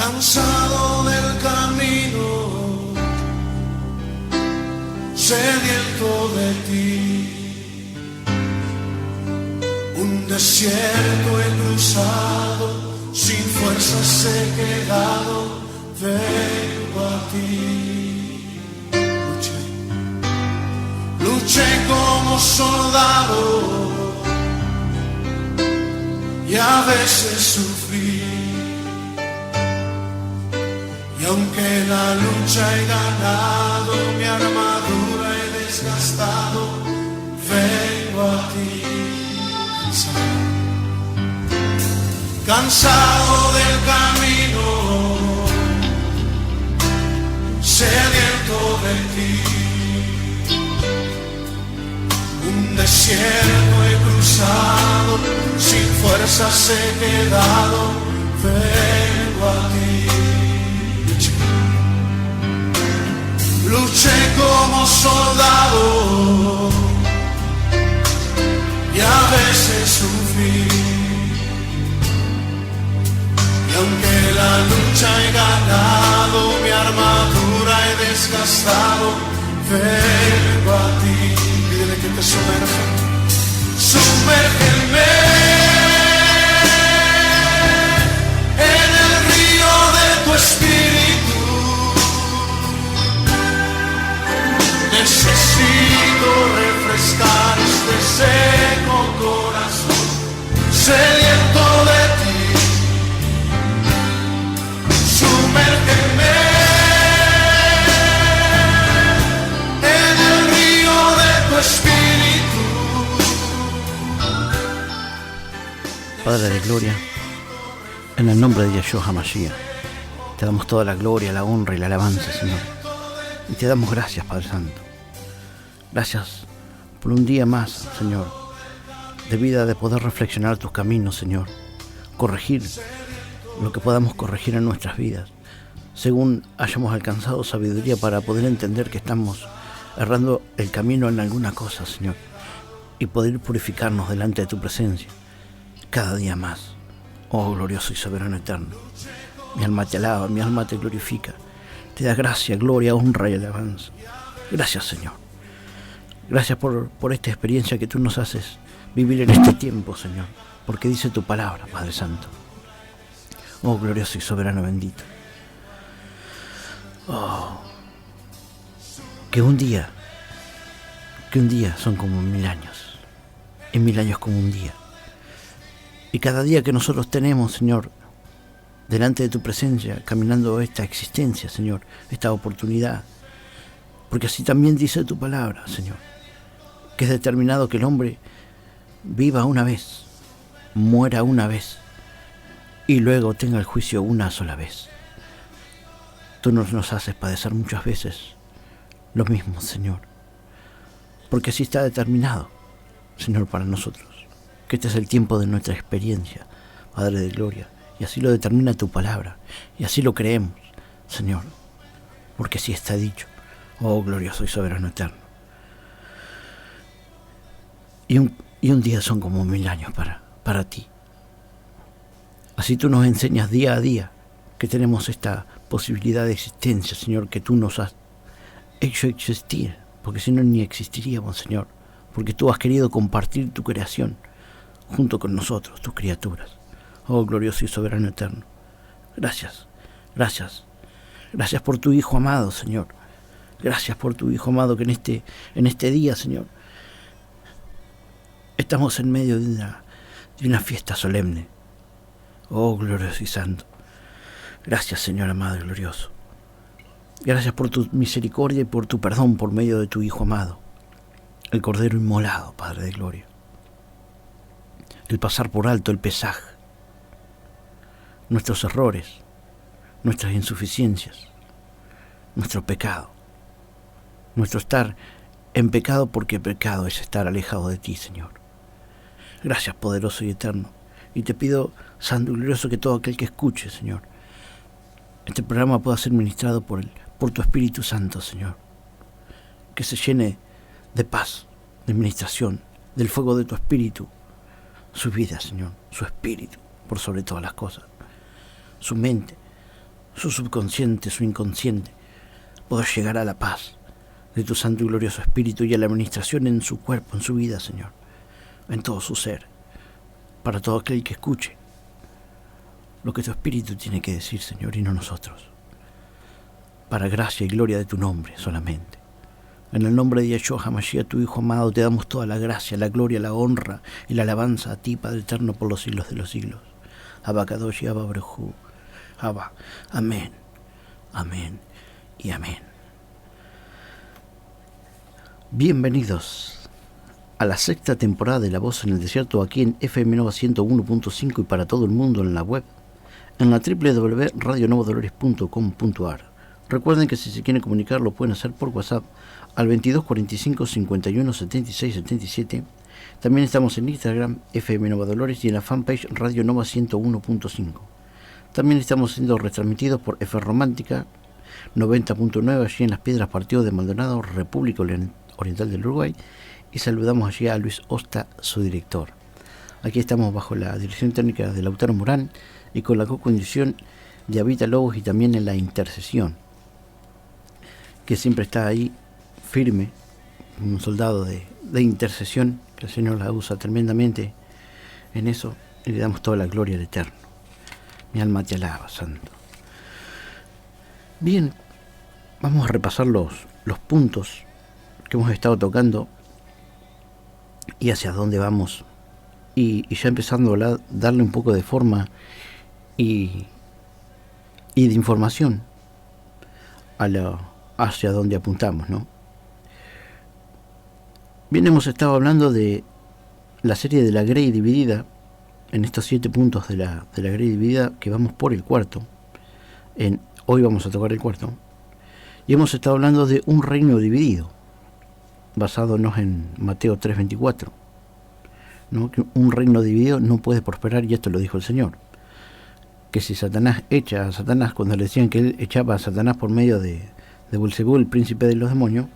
cansado del camino, sediento de ti. Un desierto he cruzado, sin fuerzas he quedado, vengo a ti. Luché como soldado y a veces sufrí. Y aunque la lucha he ganado, mi armadura he desgastado, vengo a ti. Cansado del camino, sediento de ti. Un desierto he cruzado, sin fuerzas he quedado, vengo a ti. Luché como soldado y a veces sufrí. Y aunque la lucha he ganado, mi armadura he desgastado, vengo a ti. Pídele que te sumerja. Sumérgeme en el río de tu espíritu. Necesito refrescar este seco corazón, sediento de ti. Sumérgeme en el río de tu espíritu. Padre de gloria, en el nombre de Yeshua HaMashiach, te damos toda la gloria, la honra y la alabanza, Señor. Y te damos gracias, Padre Santo. Gracias por un día más, Señor, de vida, de poder reflexionar tus caminos, Señor. Corregir lo que podamos corregir en nuestras vidas, según hayamos alcanzado sabiduría para poder entender que estamos errando el camino en alguna cosa, Señor, y poder purificarnos delante de tu presencia cada día más. Oh glorioso y soberano eterno, mi alma te alaba, mi alma te glorifica, te da gracia, gloria, honra y alabanza. Gracias, Señor. Gracias por esta experiencia que tú nos haces vivir en este tiempo, Señor, porque dice tu palabra, Padre Santo. Oh glorioso y soberano bendito. Oh, que un día son como 1000 años, y 1000 años como un día. Y cada día que nosotros tenemos, Señor, delante de tu presencia, caminando esta existencia, Señor, esta oportunidad, porque así también dice tu palabra, Señor, que es determinado que el hombre viva una vez, muera una vez, y luego tenga el juicio una sola vez. Tú nos haces padecer muchas veces lo mismo, Señor, porque así está determinado, Señor, para nosotros, que este es el tiempo de nuestra experiencia, Padre de gloria, y así lo determina tu palabra, y así lo creemos, Señor, porque así está dicho. Oh glorioso y soberano eterno. Y un día son como 1000 años para ti. Así tú nos enseñas día a día que tenemos esta posibilidad de existencia, Señor, que tú nos has hecho existir, porque si no ni existiríamos, Señor, porque tú has querido compartir tu creación junto con nosotros, tus criaturas. Oh glorioso y soberano eterno. Gracias, gracias, gracias por tu Hijo amado, Señor. Gracias por tu Hijo amado, que en este día, Señor, estamos en medio de una fiesta solemne. Oh glorioso y santo. Gracias, Señor amado y glorioso. Gracias por tu misericordia y por tu perdón por medio de tu Hijo amado, el Cordero inmolado, Padre de gloria. El pasar por alto el pesaje, nuestros errores, nuestras insuficiencias, nuestro pecado, nuestro estar en pecado, porque pecado es estar alejado de ti, Señor. Gracias, poderoso y eterno. Y te pido, santo y glorioso, que todo aquel que escuche, Señor, este programa pueda ser ministrado por tu Espíritu Santo, Señor. Que se llene de paz, de administración, del fuego de tu Espíritu, su vida, Señor, su espíritu, por sobre todas las cosas, su mente, su subconsciente, su inconsciente, poder llegar a la paz de tu santo y glorioso Espíritu y a la administración en su cuerpo, en su vida, Señor, en todo su ser, para todo aquel que escuche lo que tu Espíritu tiene que decir, Señor, y no nosotros, para gracia y gloria de tu nombre solamente. En el nombre de Yeshua HaMashiach, tu Hijo amado, te damos toda la gracia, la gloria, la honra y la alabanza a ti, Padre eterno, por los siglos de los siglos. Abba Kadosh y Abba Brejú. Abba. Amén. Amén y amén. Bienvenidos a la sexta temporada de La Voz en el Desierto, aquí en FM Nova 101.5 y para todo el mundo en la web, en la www.radionovodolores.com.ar. Recuerden que si se quieren comunicar lo pueden hacer por WhatsApp al 22 45 51 76 77. También estamos en Instagram, FM Nova Dolores, y en la fanpage Radio Nova 101.5. También estamos siendo retransmitidos por F Romántica 90.9 allí en Las Piedras, partido de Maldonado, República Oriental del Uruguay, y saludamos allí a Luis Osta, su director. Aquí estamos bajo la dirección técnica de Lautaro Morán y con la co-conducción de Habita Lobos, y también en la intercesión, que siempre está ahí firme, un soldado de intercesión, que el Señor la usa tremendamente en eso, y le damos toda la gloria al Eterno. Mi alma te alaba, Santo. Bien, vamos a repasar los puntos que hemos estado tocando y hacia dónde vamos, y ya empezando a darle un poco de forma y de información hacia dónde apuntamos, ¿no? Bien, hemos estado hablando de la serie de la Grey dividida, en estos 7 puntos de la Grey dividida, que vamos por el cuarto. Hoy vamos a tocar el cuarto. Y hemos estado hablando de un reino dividido, basándonos en Mateo 3:24, ¿no? Que un reino dividido no puede prosperar, y esto lo dijo el Señor. Que si Satanás echa a Satanás, cuando le decían que él echaba a Satanás por medio de Belzebú, el príncipe de los demonios,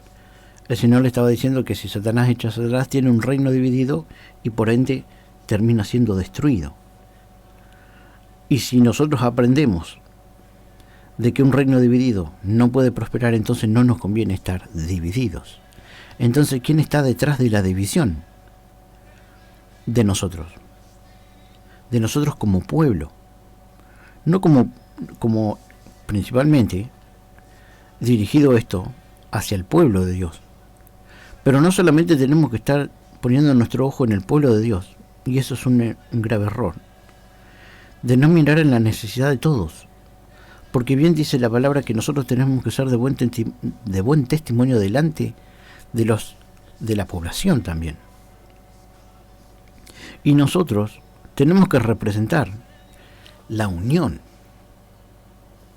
el Señor le estaba diciendo que si Satanás echa a Satanás, tiene un reino dividido y por ende termina siendo destruido. Y si nosotros aprendemos de que un reino dividido no puede prosperar, entonces no nos conviene estar divididos. Entonces, ¿quién está detrás de la división? De nosotros. De nosotros como pueblo. No como principalmente dirigido esto hacia el pueblo de Dios. Pero no solamente tenemos que estar poniendo nuestro ojo en el pueblo de Dios, y eso es un grave error, de no mirar en la necesidad de todos, porque bien dice la palabra que nosotros tenemos que ser de buen testimonio delante de la población también. Y nosotros tenemos que representar la unión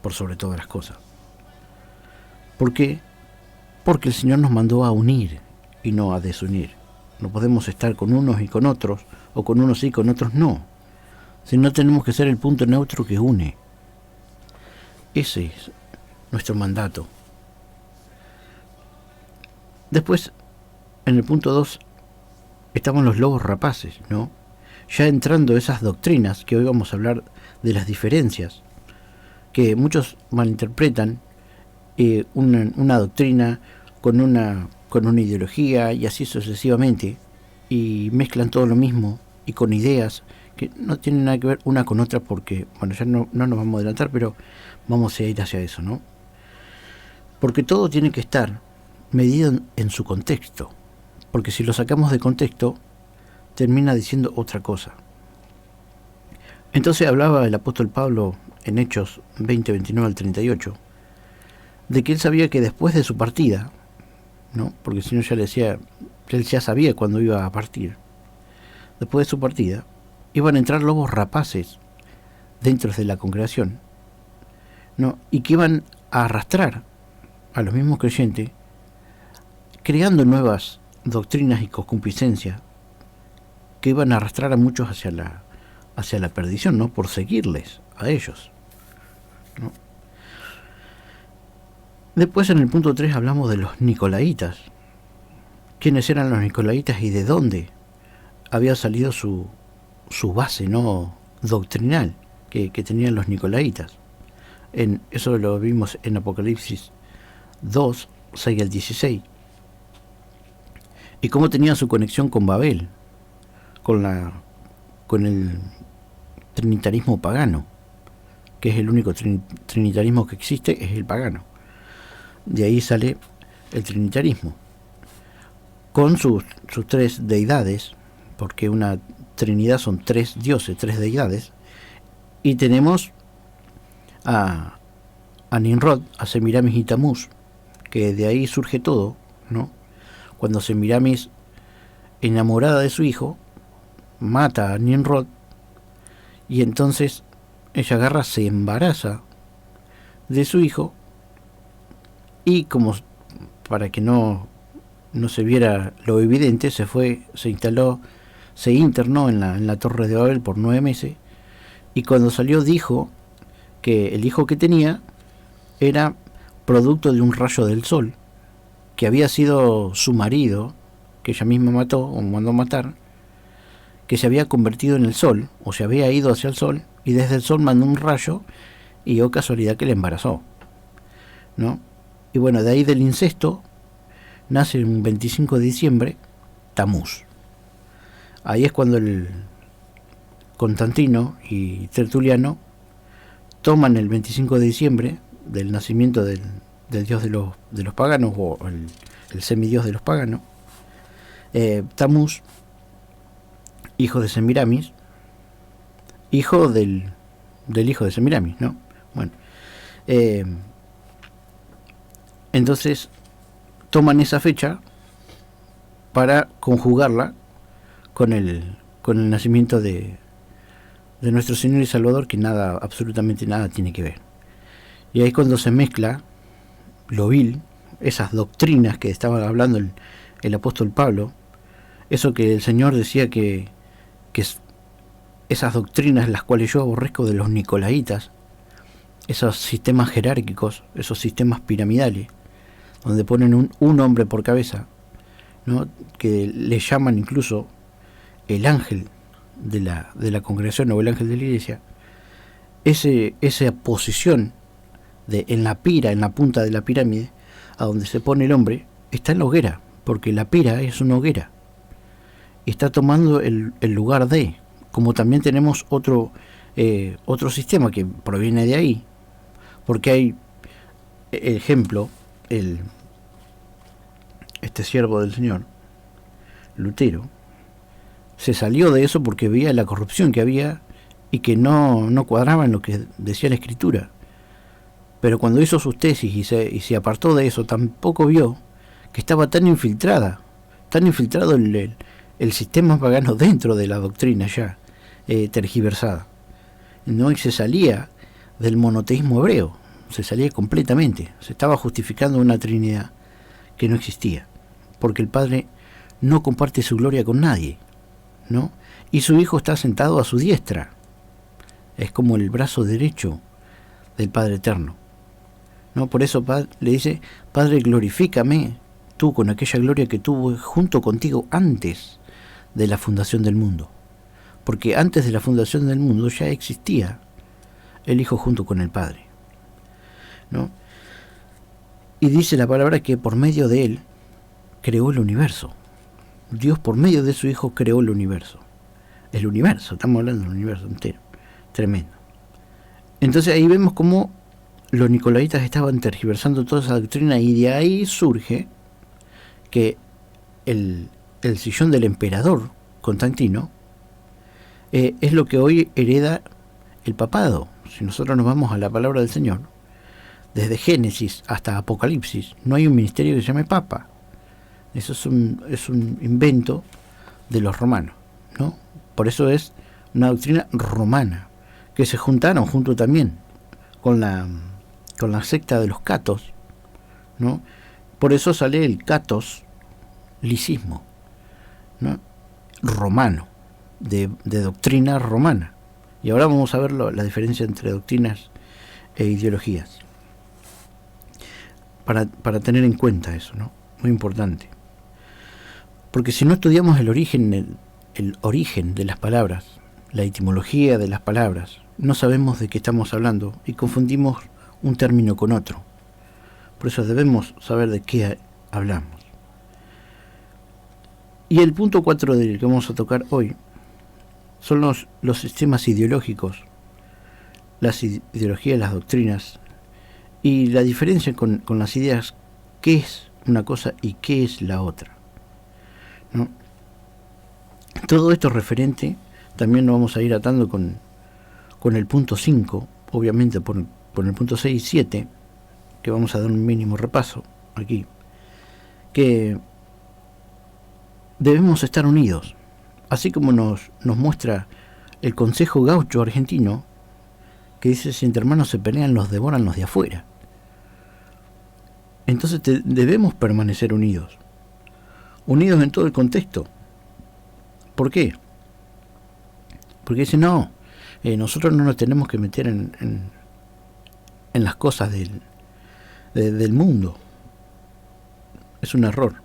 por sobre todas las cosas. ¿Por qué? Porque el Señor nos mandó a unir y no a desunir. No podemos estar con unos y con otros, o con unos sí y con otros no, sino tenemos que ser el punto neutro que une. Ese es nuestro mandato. Después, en el punto 2, estaban los lobos rapaces, ¿no? Ya entrando esas doctrinas, que hoy vamos a hablar de las diferencias, que muchos malinterpretan una doctrina con una ideología y así sucesivamente, y mezclan todo lo mismo y con ideas que no tienen nada que ver una con otra, porque, bueno, ya no nos vamos a adelantar, pero vamos a ir hacia eso, ¿no? Porque todo tiene que estar medido en su contexto, porque si lo sacamos de contexto, termina diciendo otra cosa. Entonces hablaba el apóstol Pablo en Hechos 20, 29 al 38, de que él sabía que después de su partida, ¿no? Porque el Señor ya le decía, él ya sabía cuándo iba a partir. Después de su partida, iban a entrar lobos rapaces dentro de la congregación, ¿no? Y que iban a arrastrar a los mismos creyentes, creando nuevas doctrinas y concupiscencia, que iban a arrastrar a muchos hacia la perdición, ¿no? Por seguirles a ellos, ¿no? Después, en el punto 3, hablamos de los nicolaitas. ¿Quiénes eran los nicolaitas y de dónde había salido su base, ¿no?, doctrinal que tenían los nicolaitas? Eso lo vimos en Apocalipsis 2, 6 al 16. Y cómo tenía su conexión con Babel, con el trinitarismo pagano, que es el único trinitarismo que existe, es el pagano. De ahí sale el trinitarismo, con sus tres deidades, porque una trinidad son tres dioses, tres deidades, y tenemos a Nimrod, a Semiramis y Tamuz, que de ahí surge todo, ¿no? Cuando Semiramis, enamorada de su hijo, mata a Nimrod, y entonces ella agarra, se embaraza de su hijo, y como para que no se viera lo evidente, se internó en la Torre de Babel por 9 meses, y cuando salió dijo que el hijo que tenía era producto de un rayo del sol, que había sido su marido, que ella misma mató o mandó matar, que se había convertido en el sol, o se había ido hacia el sol, y desde el sol mandó un rayo, y oh casualidad que le embarazó, ¿no? Y bueno, de ahí del incesto nace un 25 de diciembre Tamuz. Ahí es cuando el Constantino y Tertuliano toman el 25 de diciembre del nacimiento del dios de los paganos, o el semidios de los paganos, Tamuz, hijo de Semiramis, hijo del hijo de Semiramis, ¿no? Bueno, entonces toman esa fecha para conjugarla con el nacimiento de nuestro Señor y Salvador, que nada, absolutamente nada tiene que ver. Y ahí cuando se mezcla lo vil, esas doctrinas que estaba hablando el apóstol Pablo, eso que el Señor decía que esas doctrinas las cuales yo aborrezco de los nicolaitas, esos sistemas jerárquicos, esos sistemas piramidales, donde ponen un hombre por cabeza, ¿no? Que le llaman incluso el ángel de la congregación o el ángel de la iglesia. Esa posición en la punta de la pirámide, a donde se pone el hombre, está en la hoguera, porque la pira es una hoguera, y está tomando el lugar de, como también tenemos otro sistema que proviene de ahí, porque hay ejemplo, este siervo del Señor, Lutero, se salió de eso porque veía la corrupción que había y que no cuadraba en lo que decía la Escritura. Pero cuando hizo sus tesis y se apartó de eso, tampoco vio que estaba tan infiltrado el sistema pagano dentro de la doctrina ya tergiversada, ¿no? Y se salía del monoteísmo hebreo, se salía completamente, se estaba justificando una Trinidad que no existía, porque el Padre no comparte su gloria con nadie, ¿no? Y su Hijo está sentado a su diestra, es como el brazo derecho del Padre Eterno, ¿no? Por eso le dice: Padre, glorifícame tú con aquella gloria que tuve junto contigo antes de la fundación del mundo, porque antes de la fundación del mundo ya existía el Hijo junto con el Padre, ¿no? Y dice la palabra que por medio de él creó el universo. Dios por medio de su Hijo creó el universo, estamos hablando del universo entero, tremendo. Entonces ahí vemos cómo los nicolaitas estaban tergiversando toda esa doctrina, y de ahí surge que el sillón del emperador Constantino es lo que hoy hereda el papado. Si nosotros nos vamos a la palabra del Señor, desde Génesis hasta Apocalipsis, no hay un ministerio que se llame papa. Eso es un invento de los romanos, ¿no? Por eso es una doctrina romana, que se juntaron junto también con la secta de los catos, ¿no? Por eso sale el catolicismo, ¿no? Romano, de doctrina romana. Y ahora vamos a ver la diferencia entre doctrinas e ideologías, para tener en cuenta eso, ¿no? Muy importante. Porque si no estudiamos el origen de las palabras, la etimología de las palabras, no sabemos de qué estamos hablando y confundimos un término con otro. Por eso debemos saber de qué hablamos. Y el punto 4 del que vamos a tocar hoy son los sistemas ideológicos, las ideologías, las doctrinas, y la diferencia con las ideas, qué es una cosa y qué es la otra, ¿no? Todo esto referente, también lo vamos a ir atando con el punto 5, obviamente por el punto 6 y 7, que vamos a dar un mínimo repaso aquí, que debemos estar unidos, así como nos muestra el Consejo Gaucho argentino, que dice: si entre hermanos se pelean, los devoran los de afuera. Entonces debemos permanecer unidos en todo el contexto. ¿Por qué? Porque dice: no, nosotros no nos tenemos que meter en las cosas del mundo. Es un error,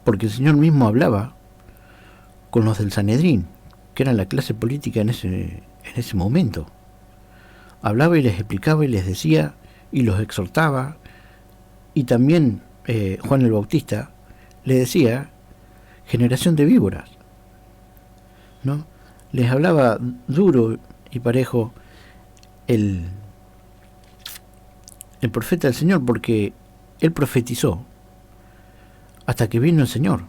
porque el Señor mismo hablaba con los del Sanedrín, que eran la clase política en ese momento. Hablaba y les explicaba y les decía y los exhortaba, y también Juan el Bautista le decía: generación de víboras, ¿no? Les hablaba duro y parejo el profeta del Señor, porque él profetizó hasta que vino el Señor.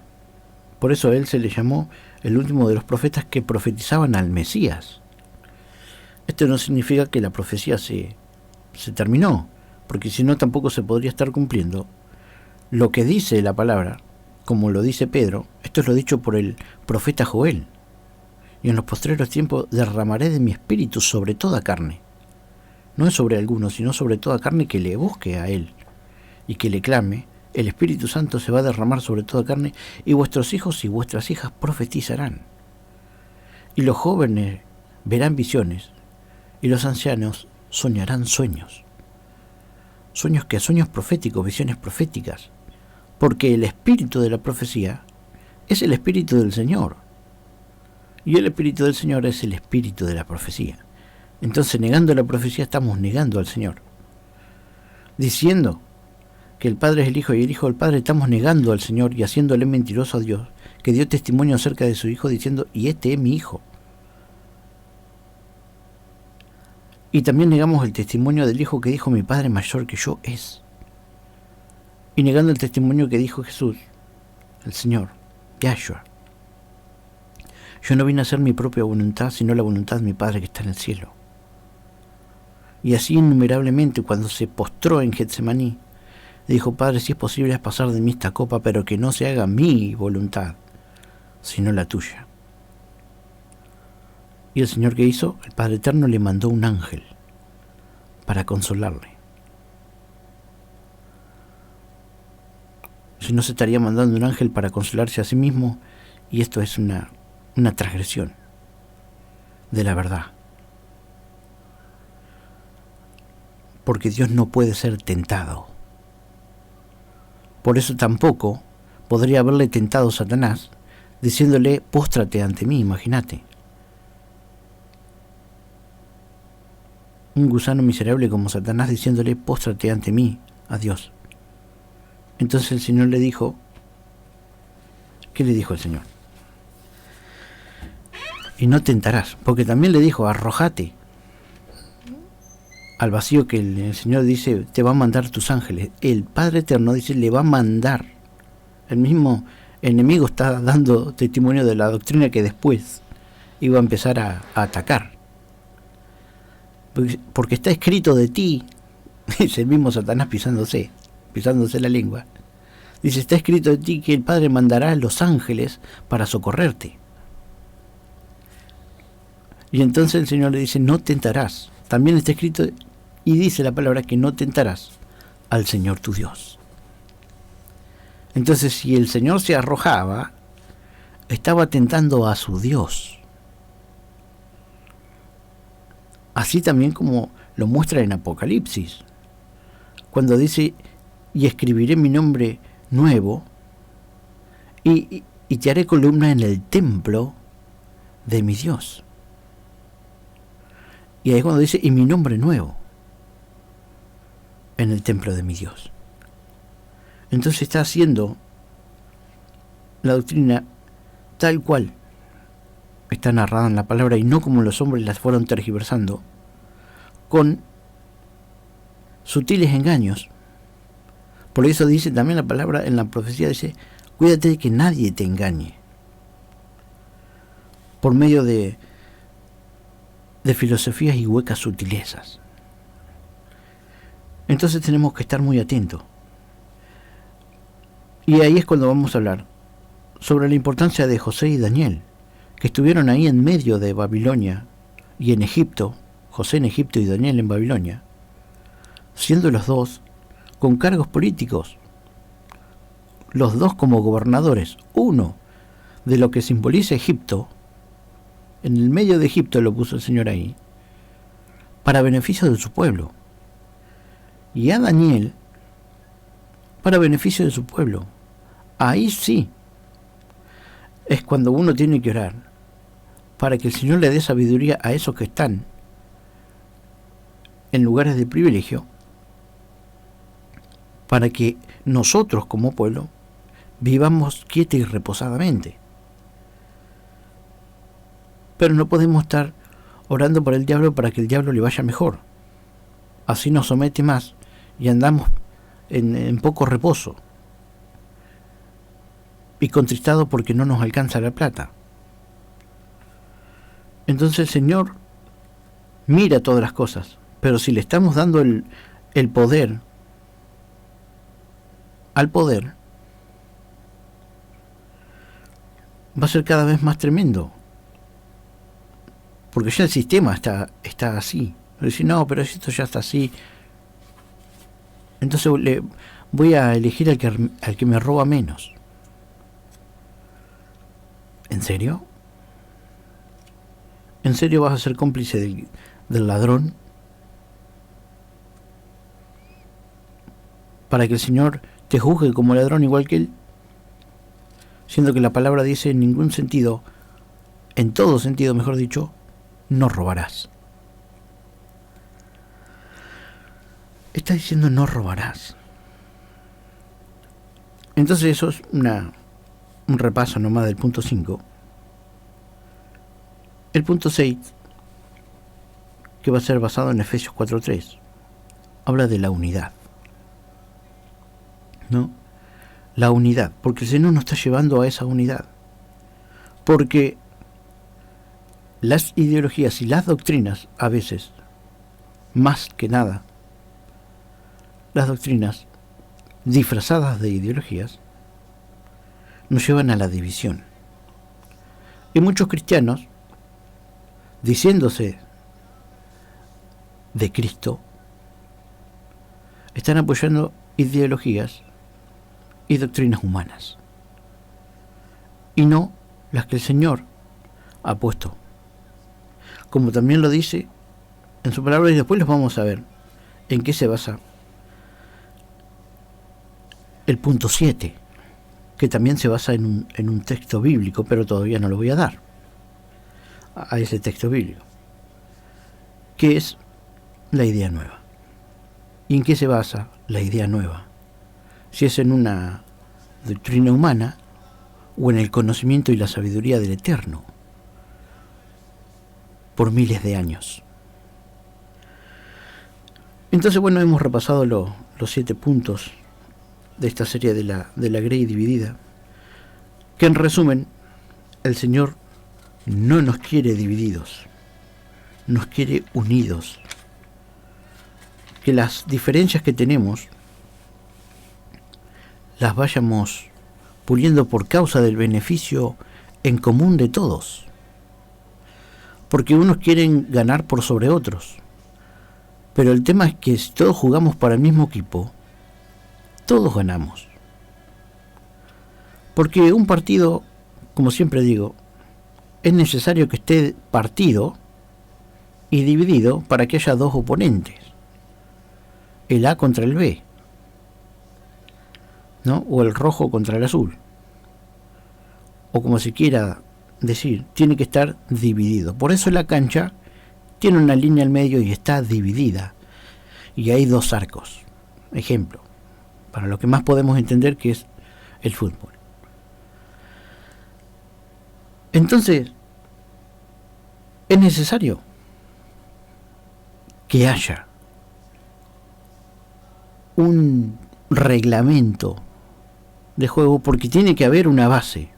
Por eso a él se le llamó el último de los profetas que profetizaban al Mesías. Esto no significa que la profecía se terminó, porque si no tampoco se podría estar cumpliendo lo que dice la palabra, como lo dice Pedro. Esto es lo dicho por el profeta Joel: y en los postreros tiempos derramaré de mi espíritu sobre toda carne. No es sobre algunos, sino sobre toda carne que le busque a él y que le clame. El Espíritu Santo se va a derramar sobre toda carne, y vuestros hijos y vuestras hijas profetizarán, y los jóvenes verán visiones, y los ancianos soñarán sueños. Sueños proféticos, visiones proféticas, porque el espíritu de la profecía es el espíritu del Señor, y el espíritu del Señor es el espíritu de la profecía. Entonces, negando la profecía, estamos negando al Señor. Diciendo que el Padre es el Hijo y el Hijo del Padre, estamos negando al Señor y haciéndole mentiroso a Dios, que dio testimonio acerca de su Hijo diciendo: y este es mi Hijo. Y también negamos el testimonio del Hijo que dijo: mi Padre mayor que yo es. Y negando el testimonio que dijo Jesús, el Señor, Yahshua: yo no vine a hacer mi propia voluntad, sino la voluntad de mi Padre que está en el cielo. Y así innumerablemente, cuando se postró en Getsemaní, dijo: Padre, si es posible, haz pasar de mí esta copa, pero que no se haga mi voluntad, sino la tuya. Y el Señor, ¿qué hizo? El Padre Eterno le mandó un ángel para consolarle. Si no, se estaría mandando un ángel para consolarse a sí mismo, y esto es una transgresión de la verdad. Porque Dios no puede ser tentado. Por eso tampoco podría haberle tentado Satanás diciéndole: póstrate ante mí. Imagínate, un gusano miserable como Satanás diciéndole: póstrate ante mí, a Dios. Entonces el Señor le dijo, ¿qué le dijo el Señor? Y no tentarás, porque también le dijo: arrojate al vacío, que el Señor dice: te va a mandar tus ángeles. El Padre Eterno dice: le va a mandar. El mismo enemigo está dando testimonio de la doctrina que después iba a empezar a atacar. Porque está escrito de ti, es el mismo Satanás pisándose la lengua. Dice: está escrito de ti que el Padre mandará a los ángeles para socorrerte. Y entonces el Señor le dice: no tentarás. También está escrito, y dice la palabra, que no tentarás al Señor tu Dios. Entonces, si el Señor se arrojaba, estaba tentando a su Dios. Así también como lo muestra en Apocalipsis, cuando dice: y escribiré mi nombre nuevo, y te haré columna en el templo de mi Dios. Y ahí es cuando dice: y mi nombre nuevo. en el templo de mi Dios. Entonces está haciendo la doctrina tal cual está narrada en la palabra y no como los hombres las fueron tergiversando con sutiles engaños. Por eso dice también la palabra en la profecía, dice, cuídate de que nadie te engañe por medio de filosofías y huecas sutilezas. Entonces tenemos que estar muy atentos. Y ahí es cuando vamos a hablar sobre la importancia de José y Daniel, que estuvieron ahí en medio de Babilonia y en Egipto, José en Egipto y Daniel en Babilonia, siendo los dos con cargos políticos, los dos como gobernadores, uno de lo que simboliza Egipto, en el medio de Egipto lo puso el Señor ahí, para beneficio de su pueblo, y a Daniel para beneficio de su pueblo. Ahí sí es cuando uno tiene que orar para que el Señor le dé sabiduría a esos que están en lugares de privilegio, para que nosotros como pueblo vivamos quieta y reposadamente. Pero no podemos estar orando por el diablo para que el diablo le vaya mejor. Así nos somete más y andamos en poco reposo y contristado porque no nos alcanza la plata. Entonces el Señor mira todas las cosas, pero si le estamos dando el poder al poder, va a ser cada vez más tremendo, porque ya el sistema está así. Dice, no, pero esto ya está así, entonces voy a elegir al que me roba menos. ¿En serio? ¿En serio vas a ser cómplice del ladrón? Para que el Señor te juzgue como ladrón igual que él, siendo que la palabra dice en ningún sentido, en todo sentido mejor dicho, no robarás. Está diciendo no robarás. Entonces eso es un repaso nomás del punto 5. El punto 6, que va a ser basado en Efesios 4:3, habla de la unidad, ¿no? La unidad, porque el Señor nos está llevando a esa unidad, porque las ideologías y las doctrinas, a veces, más que nada, las doctrinas disfrazadas de ideologías, nos llevan a la división. Y muchos cristianos, diciéndose de Cristo, están apoyando ideologías y doctrinas humanas, y no las que el Señor ha puesto, como también lo dice en su palabra, y después los vamos a ver en qué se basa el punto 7, que también se basa en un texto bíblico, pero todavía no lo voy a dar a ese texto bíblico, que es la idea nueva. ¿Y en qué se basa la idea nueva? Si es en una doctrina humana o en el conocimiento y la sabiduría del Eterno por miles de años. Entonces, bueno, hemos repasado los 7 puntos de esta serie de la Grey dividida, que en resumen, el Señor no nos quiere divididos, nos quiere unidos, que las diferencias que tenemos las vayamos puliendo por causa del beneficio en común de todos, porque unos quieren ganar por sobre otros, pero el tema es que si todos jugamos para el mismo equipo, todos ganamos. Porque un partido, como siempre digo, es necesario que esté partido y dividido para que haya dos oponentes, el A contra el B, ¿no? O el rojo contra el azul, o como se quiera decir, tiene que estar dividido. Por eso la cancha tiene una línea al medio y está dividida, y hay 2 arcos, ejemplo, para lo que más podemos entender que es el fútbol. Entonces, es necesario que haya un reglamento de juego, porque tiene que haber una base.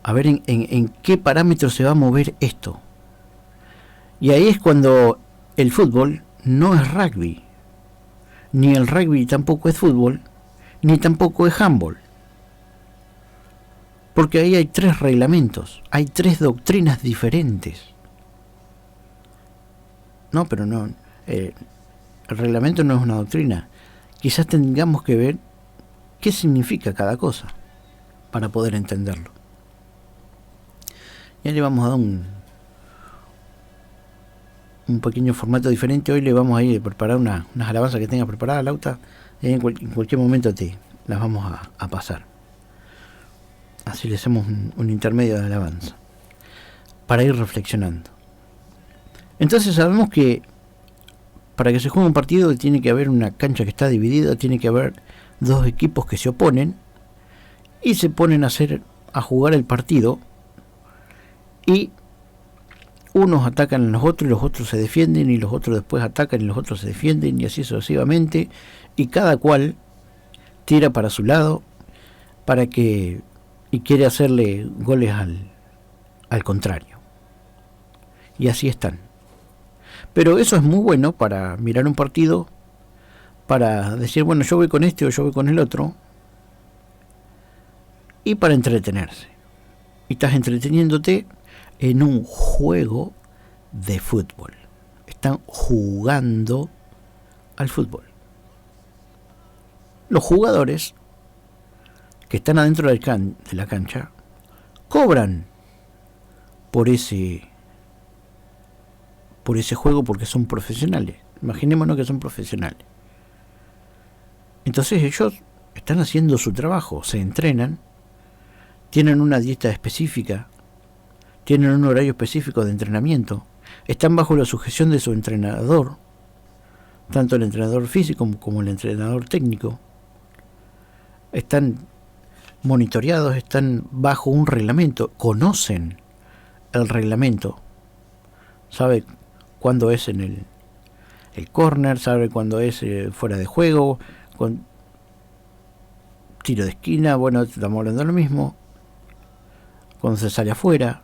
A ver en qué parámetros se va a mover esto. Y ahí es cuando el fútbol no es rugby, ni el rugby tampoco es fútbol, ni tampoco es handball. Porque ahí hay 3 reglamentos, hay 3 doctrinas diferentes. No, pero no, el reglamento no es una doctrina. Quizás tengamos que ver qué significa cada cosa para poder entenderlo. Ya le vamos a dar un pequeño formato diferente. Hoy le vamos a ir a preparar unas alabanzas que tenga preparadas, Lauta. En cualquier momento te las vamos a pasar. Así le hacemos un intermedio de alabanza para ir reflexionando. Entonces sabemos que para que se juegue un partido tiene que haber una cancha que está dividida, tiene que haber 2 equipos que se oponen y se ponen a jugar el partido, y unos atacan a los otros y los otros se defienden, y los otros después atacan y los otros se defienden, y así sucesivamente, y cada cual tira para su lado y quiere hacerle goles al contrario, y así están. Pero eso es muy bueno para mirar un partido, para decir, bueno, yo voy con este o yo voy con el otro, y para entretenerse. Y estás entreteniéndote en un juego de fútbol. Están jugando al fútbol. Los jugadores que están adentro de la cancha cobran por ese juego, porque son profesionales. Imaginémonos que son profesionales. Entonces ellos están haciendo su trabajo, se entrenan, tienen una dieta específica, tienen un horario específico de entrenamiento, están bajo la sujeción de su entrenador, tanto el entrenador físico como el entrenador técnico, están monitoreados, están bajo un reglamento, conocen el reglamento, sabe cuándo es en el córner, sabe cuándo es fuera de juego, con tiro de esquina, bueno, estamos hablando de lo mismo, cuando se sale afuera,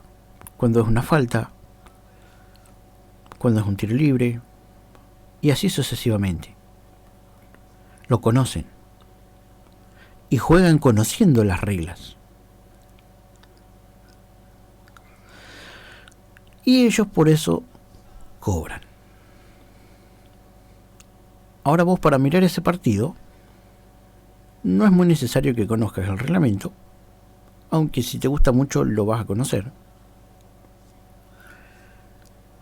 cuando es una falta, cuando es un tiro libre, y así sucesivamente. Lo conocen y juegan conociendo las reglas. Y ellos por eso cobran. Ahora vos, para mirar ese partido, no es muy necesario que conozcas el reglamento, aunque si te gusta mucho lo vas a conocer.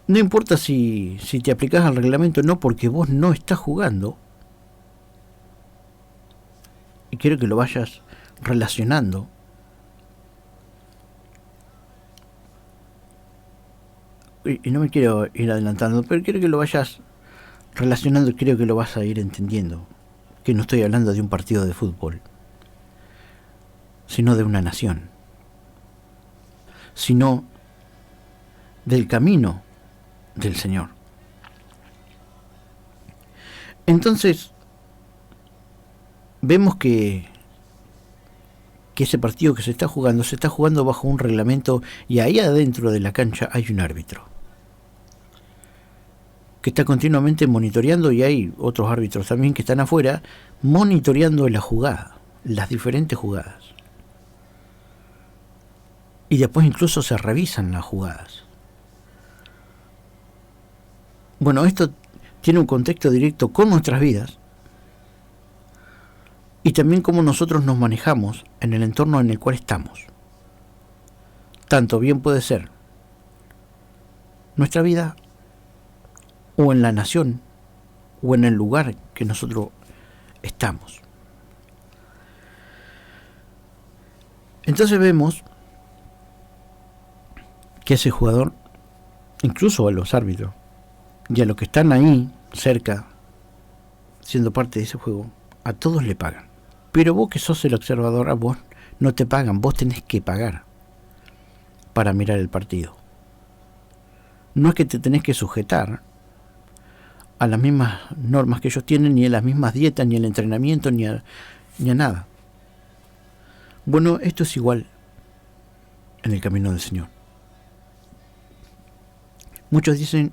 No importa si te aplicás al reglamento, no, porque vos no estás jugando. Y quiero que lo vayas relacionando. Y no me quiero ir adelantando, pero quiero que lo vayas relacionando y creo que lo vas a ir entendiendo. Que no estoy hablando de un partido de fútbol, sino de una nación, sino del camino del Señor. Entonces vemos que ese partido que se está jugando bajo un reglamento, y ahí adentro de la cancha hay un árbitro que está continuamente monitoreando, y hay otros árbitros también que están afuera monitoreando la jugada, las diferentes jugadas. Y después incluso se revisan las jugadas. Bueno, esto tiene un contexto directo con nuestras vidas y también cómo nosotros nos manejamos en el entorno en el cual estamos. Tanto bien puede ser nuestra vida, o en la nación, o en el lugar que nosotros estamos. Entonces vemos que ese jugador, incluso a los árbitros y a los que están ahí cerca siendo parte de ese juego, a todos le pagan. Pero vos que sos el observador, a vos no te pagan, vos tenés que pagar para mirar el partido. No es que te tenés que sujetar a las mismas normas que ellos tienen, ni a las mismas dietas, ni al entrenamiento, ni a nada. Bueno, esto es igual en el camino del Señor. Muchos dicen,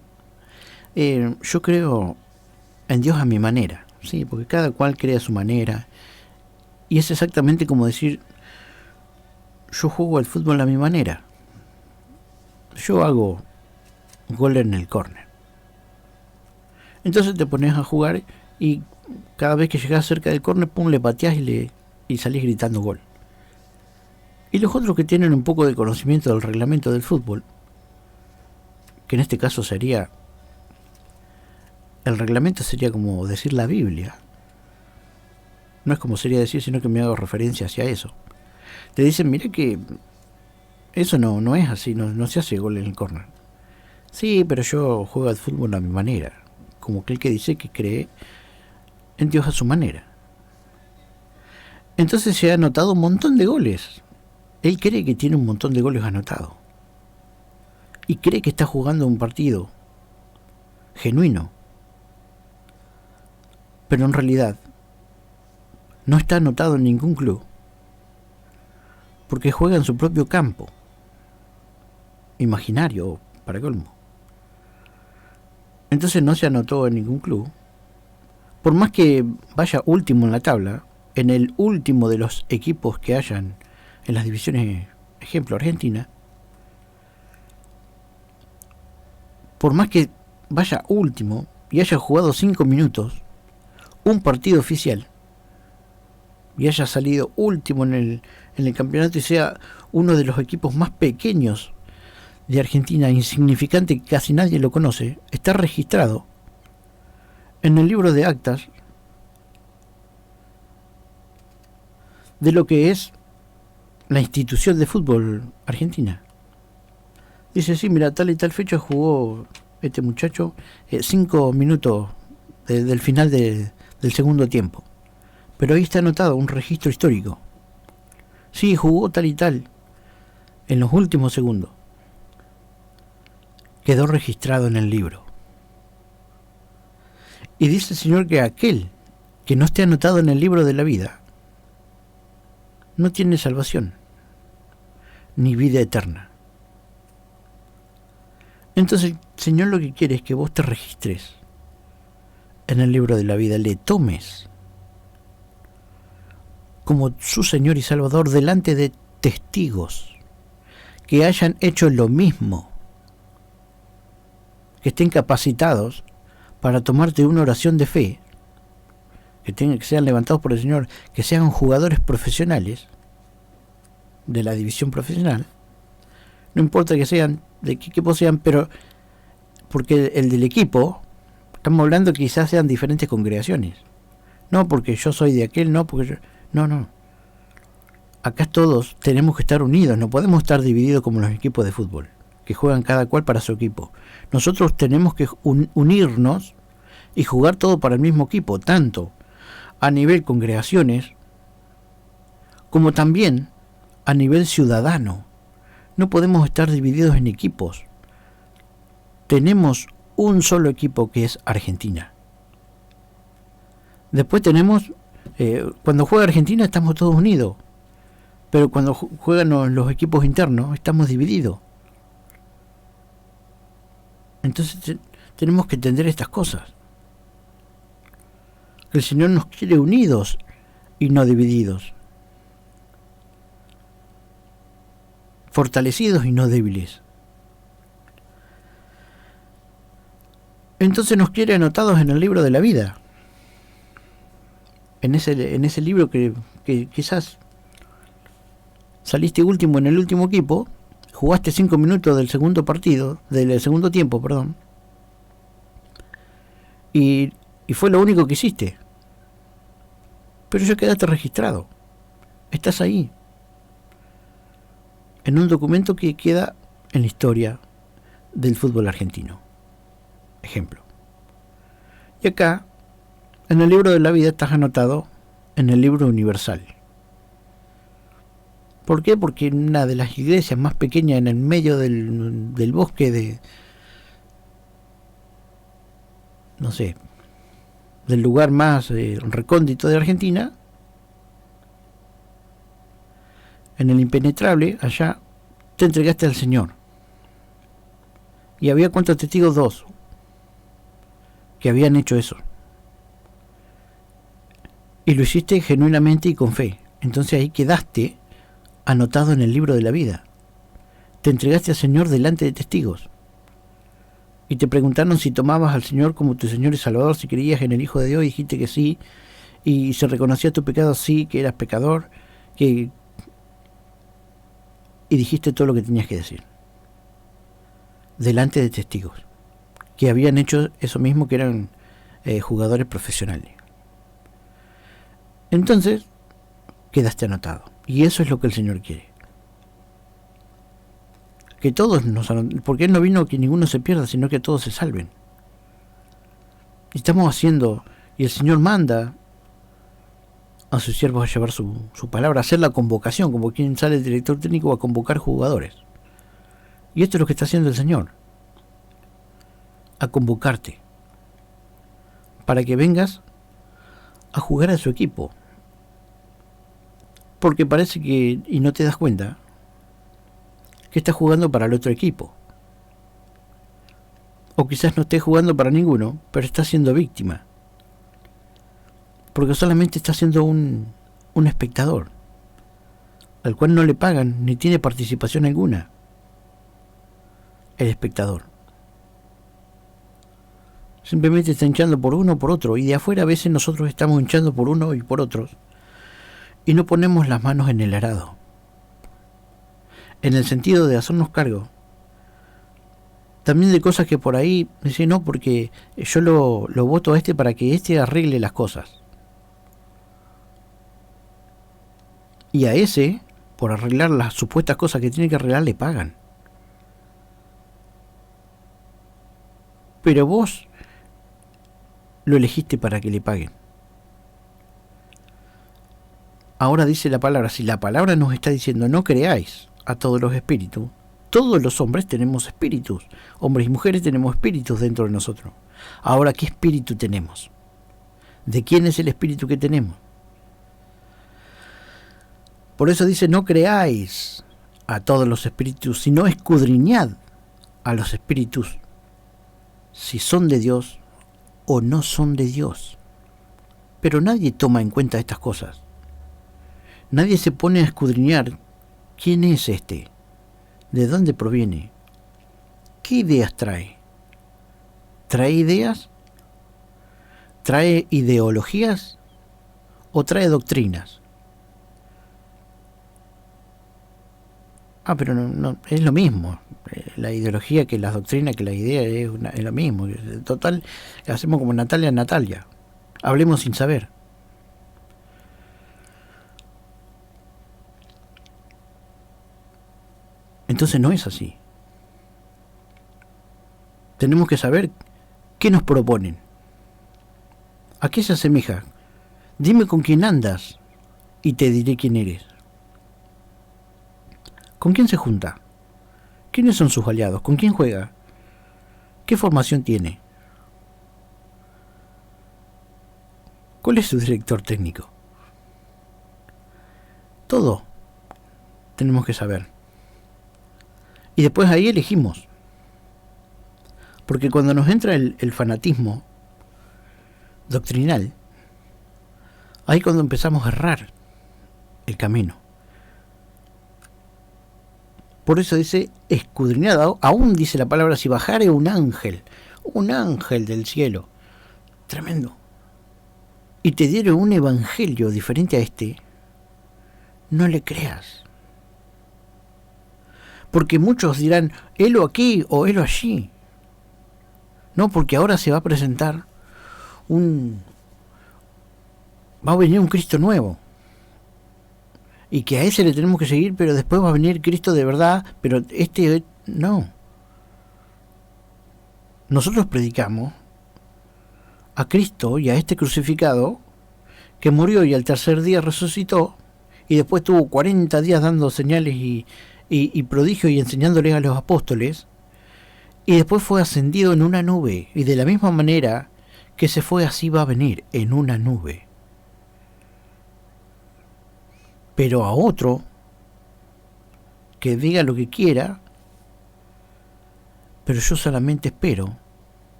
yo creo en Dios a mi manera, sí, porque cada cual cree a su manera, y es exactamente como decir, yo juego al fútbol a mi manera, yo hago gol en el córner. Entonces te pones a jugar y cada vez que llegas cerca del córner, pum, le pateás y salís gritando gol. Y los otros que tienen un poco de conocimiento del reglamento del fútbol, que en este caso sería, el reglamento sería como decir la Biblia, no es como sería decir, sino que me hago referencia hacia eso. Te dicen, mira que eso no es así, no se hace gol en el córner. Sí, pero yo juego al fútbol a mi manera, como aquel que dice que cree en Dios a su manera. Entonces se ha anotado un montón de goles. Él cree que tiene un montón de goles anotados. Y cree que está jugando un partido genuino. Pero en realidad no está anotado en ningún club. Porque juega en su propio campo. Imaginario, para colmo. Entonces no se anotó en ningún club. Por más que vaya último en la tabla, en el último de los equipos que hayan en las divisiones, ejemplo, Argentina, por más que vaya último y haya jugado 5 minutos un partido oficial y haya salido último en el campeonato y sea uno de los equipos más pequeños de Argentina, insignificante, que casi nadie lo conoce, está registrado en el libro de actas de lo que es la institución de fútbol argentina. Dice, sí, mira, tal y tal fecha jugó este muchacho 5 minutos del final del segundo tiempo. Pero ahí está anotado un registro histórico. Sí, jugó tal y tal en los últimos segundos. Quedó registrado en el libro. Y dice el Señor que aquel que no esté anotado en el libro de la vida no tiene salvación ni vida eterna. Entonces el Señor lo que quiere es que vos te registres en el libro de la vida, le tomes como su Señor y Salvador delante de testigos que hayan hecho lo mismo, que estén capacitados para tomarte una oración de fe, que sean levantados por el Señor, que sean jugadores profesionales de la división profesional, no importa que sean, de qué equipo sean, pero porque el del equipo, estamos hablando que quizás sean diferentes congregaciones, no porque yo soy de aquel, no porque yo, no, acá todos tenemos que estar unidos, no podemos estar divididos como los equipos de fútbol, que juegan cada cual para su equipo. Nosotros tenemos que unirnos y jugar todo para el mismo equipo, tanto a nivel congregaciones como también a nivel ciudadano. No podemos estar divididos en equipos. Tenemos un solo equipo que es Argentina. Después tenemos, cuando juega Argentina estamos todos unidos, pero cuando juegan los equipos internos estamos divididos. Entonces tenemos que entender estas cosas. El Señor nos quiere unidos y no divididos, fortalecidos y no débiles. Entonces nos quiere anotados en el libro de la vida, en ese libro que quizás saliste último en el último equipo, jugaste 5 minutos del segundo tiempo, y fue lo único que hiciste, pero ya quedaste registrado, estás ahí en un documento que queda en la historia del fútbol argentino. Ejemplo. Y acá En el libro de la vida estás anotado en el libro universal. ¿Por qué? Porque en una de las iglesias más pequeñas en el medio del bosque de, no sé, del lugar más recóndito de Argentina, en el impenetrable, allá, te entregaste al Señor. Y había ¿cuántos testigos? 2 que habían hecho eso. Y lo hiciste genuinamente y con fe. Entonces ahí quedaste anotado en el libro de la vida. Te entregaste al Señor delante de testigos. Y te preguntaron si tomabas al Señor como tu Señor y Salvador, si creías en el Hijo de Dios, y dijiste que sí. Y se reconocía tu pecado, sí, que eras pecador, y dijiste todo lo que tenías que decir. Delante de testigos. Que habían hecho eso mismo, que eran jugadores profesionales. Entonces, quedaste anotado. Y eso es lo que el Señor quiere. Que todos nos anoten, porque Él no vino que ninguno se pierda, sino que todos se salven. Y estamos haciendo, y el Señor manda a sus siervos a llevar su palabra, a hacer la convocación, como quien sale el director técnico a convocar jugadores. Y esto es lo que está haciendo el Señor. A convocarte. Para que vengas a jugar a su equipo. Porque parece que, y no te das cuenta, que estás jugando para el otro equipo. O quizás no estés jugando para ninguno, pero estás siendo víctima. Porque solamente estás siendo un espectador, al cual no le pagan ni tiene participación alguna. El espectador. Simplemente está hinchando por uno o por otro, y de afuera a veces nosotros estamos hinchando por uno y por otros, y no ponemos las manos en el arado, en el sentido de hacernos cargo también de cosas que por ahí dicen, no, porque yo lo voto a este para que este arregle las cosas, y a ese, por arreglar las supuestas cosas que tiene que arreglar, le pagan. Pero vos lo elegiste para que le paguen. Ahora dice la palabra, si la palabra nos está diciendo no creáis a todos los espíritus, todos los hombres tenemos espíritus, hombres y mujeres tenemos espíritus dentro de nosotros. Ahora, ¿qué espíritu tenemos? ¿De quién es el espíritu que tenemos? Por eso dice, no creáis a todos los espíritus, sino escudriñad a los espíritus, si son de Dios o no son de Dios. Pero nadie toma en cuenta estas cosas. Nadie se pone a escudriñar quién es este, de dónde proviene, qué ideas trae. ¿Trae ideas? ¿Trae ideologías? ¿O trae doctrinas? Pero no, es lo mismo. La ideología que las doctrinas, que la idea es lo mismo. Total, hacemos como Natalia. Hablemos sin saber. Entonces no es así. Tenemos que saber qué nos proponen. ¿A qué se asemeja? Dime con quién andas y te diré quién eres. ¿Con quién se junta? ¿Quiénes son sus aliados? ¿Con quién juega? ¿Qué formación tiene? ¿Cuál es su director técnico? Todo tenemos que saber. Y después ahí elegimos. Porque cuando nos entra el fanatismo doctrinal, ahí cuando empezamos a errar el camino. Por eso dice escudriñado, aún dice la palabra, si bajare un ángel del cielo, tremendo, y te diere un evangelio diferente a este, no le creas. Porque muchos dirán, helo aquí o helo allí. No, porque ahora se va a presentar va a venir un Cristo nuevo. Y que a ese le tenemos que seguir, pero después va a venir Cristo de verdad, pero este no. Nosotros predicamos a Cristo y a este crucificado, que murió y al tercer día resucitó, y después tuvo 40 días dando señales y prodigios y enseñándoles a los apóstoles, y después fue ascendido en una nube, y de la misma manera que se fue, así va a venir, en una nube. Pero a otro, que diga lo que quiera, pero yo solamente espero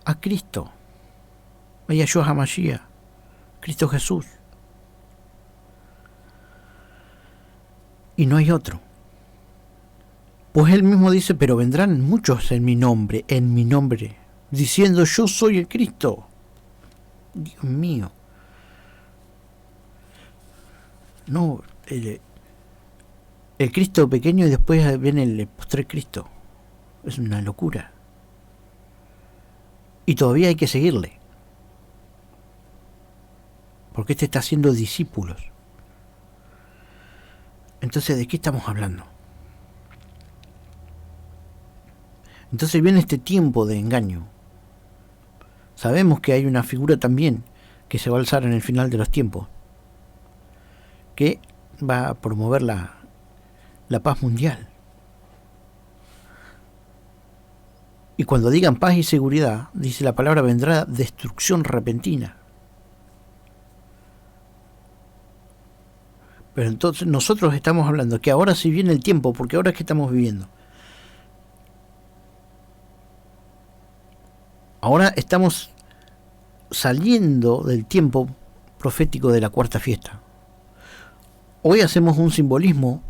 a Cristo, a Yahshua HaMashiach, Cristo Jesús. Y no hay otro. Pues él mismo dice, pero vendrán muchos en mi nombre, diciendo, yo soy el Cristo. Dios mío. No, el Cristo pequeño y después viene el postrer Cristo. Es una locura. Y todavía hay que seguirle. Porque este está haciendo discípulos. Entonces, ¿de qué estamos hablando? Entonces viene este tiempo de engaño. Sabemos que hay una figura también que se va a alzar en el final de los tiempos, que va a promover la paz mundial. Y cuando digan paz y seguridad, dice la palabra, vendrá destrucción repentina. Pero entonces nosotros estamos hablando que ahora sí viene el tiempo, porque ahora es que estamos viviendo. Ahora estamos saliendo del tiempo profético de la cuarta fiesta. Hoy hacemos un simbolismo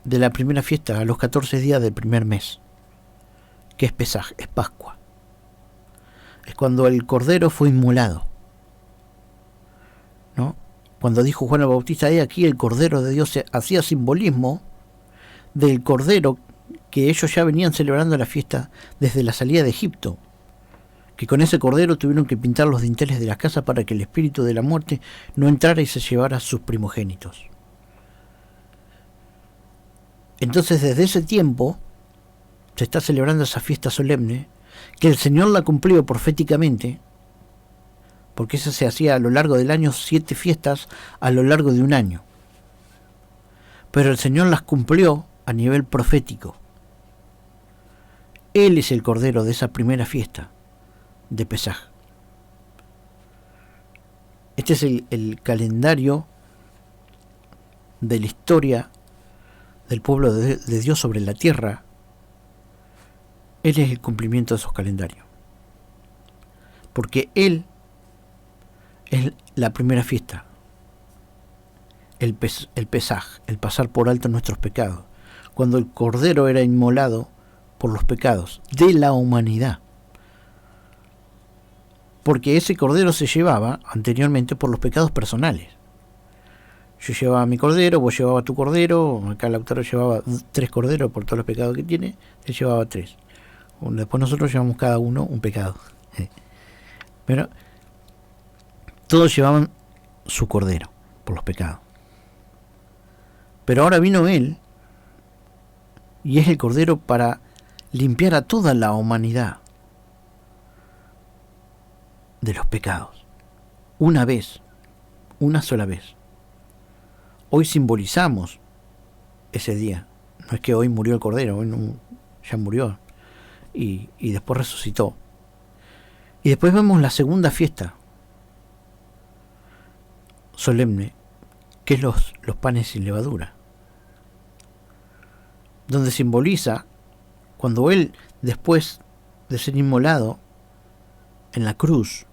de la primera fiesta a los 14 días del primer mes, que es Pesaj, es Pascua. Es cuando el Cordero fue inmolado, ¿no? Cuando dijo Juan el Bautista, he aquí el Cordero de Dios, se hacía simbolismo del Cordero que ellos ya venían celebrando la fiesta desde la salida de Egipto, que con ese Cordero tuvieron que pintar los dinteles de la casa para que el espíritu de la muerte no entrara y se llevara a sus primogénitos. Entonces desde ese tiempo se está celebrando esa fiesta solemne, que el Señor la cumplió proféticamente, porque eso se hacía a lo largo del año, 7 fiestas a lo largo de un año. Pero el Señor las cumplió a nivel profético. Él es el Cordero de esa primera fiesta de Pesaj. Este es el calendario de la historia del pueblo de Dios sobre la tierra. Él es el cumplimiento de esos calendarios. Porque Él es la primera fiesta. El Pesaj, el pasar por alto nuestros pecados. Cuando el Cordero era inmolado por los pecados de la humanidad. Porque ese Cordero se llevaba anteriormente por los pecados personales. Yo llevaba mi Cordero, vos llevabas tu Cordero, acá el autor llevaba 3 corderos por todos los pecados que tiene, él llevaba 3. Después nosotros llevamos cada uno un pecado. Pero todos llevaban su Cordero por los pecados. Pero ahora vino Él, y es el Cordero para limpiar a toda la humanidad de los pecados. Una vez, una sola vez. Hoy simbolizamos ese día. No es que hoy murió el Cordero, hoy no, ya murió. Y después resucitó. Y después vemos la segunda fiesta solemne, que es los panes sin levadura, donde simboliza cuando Él, después de ser inmolado en la cruz,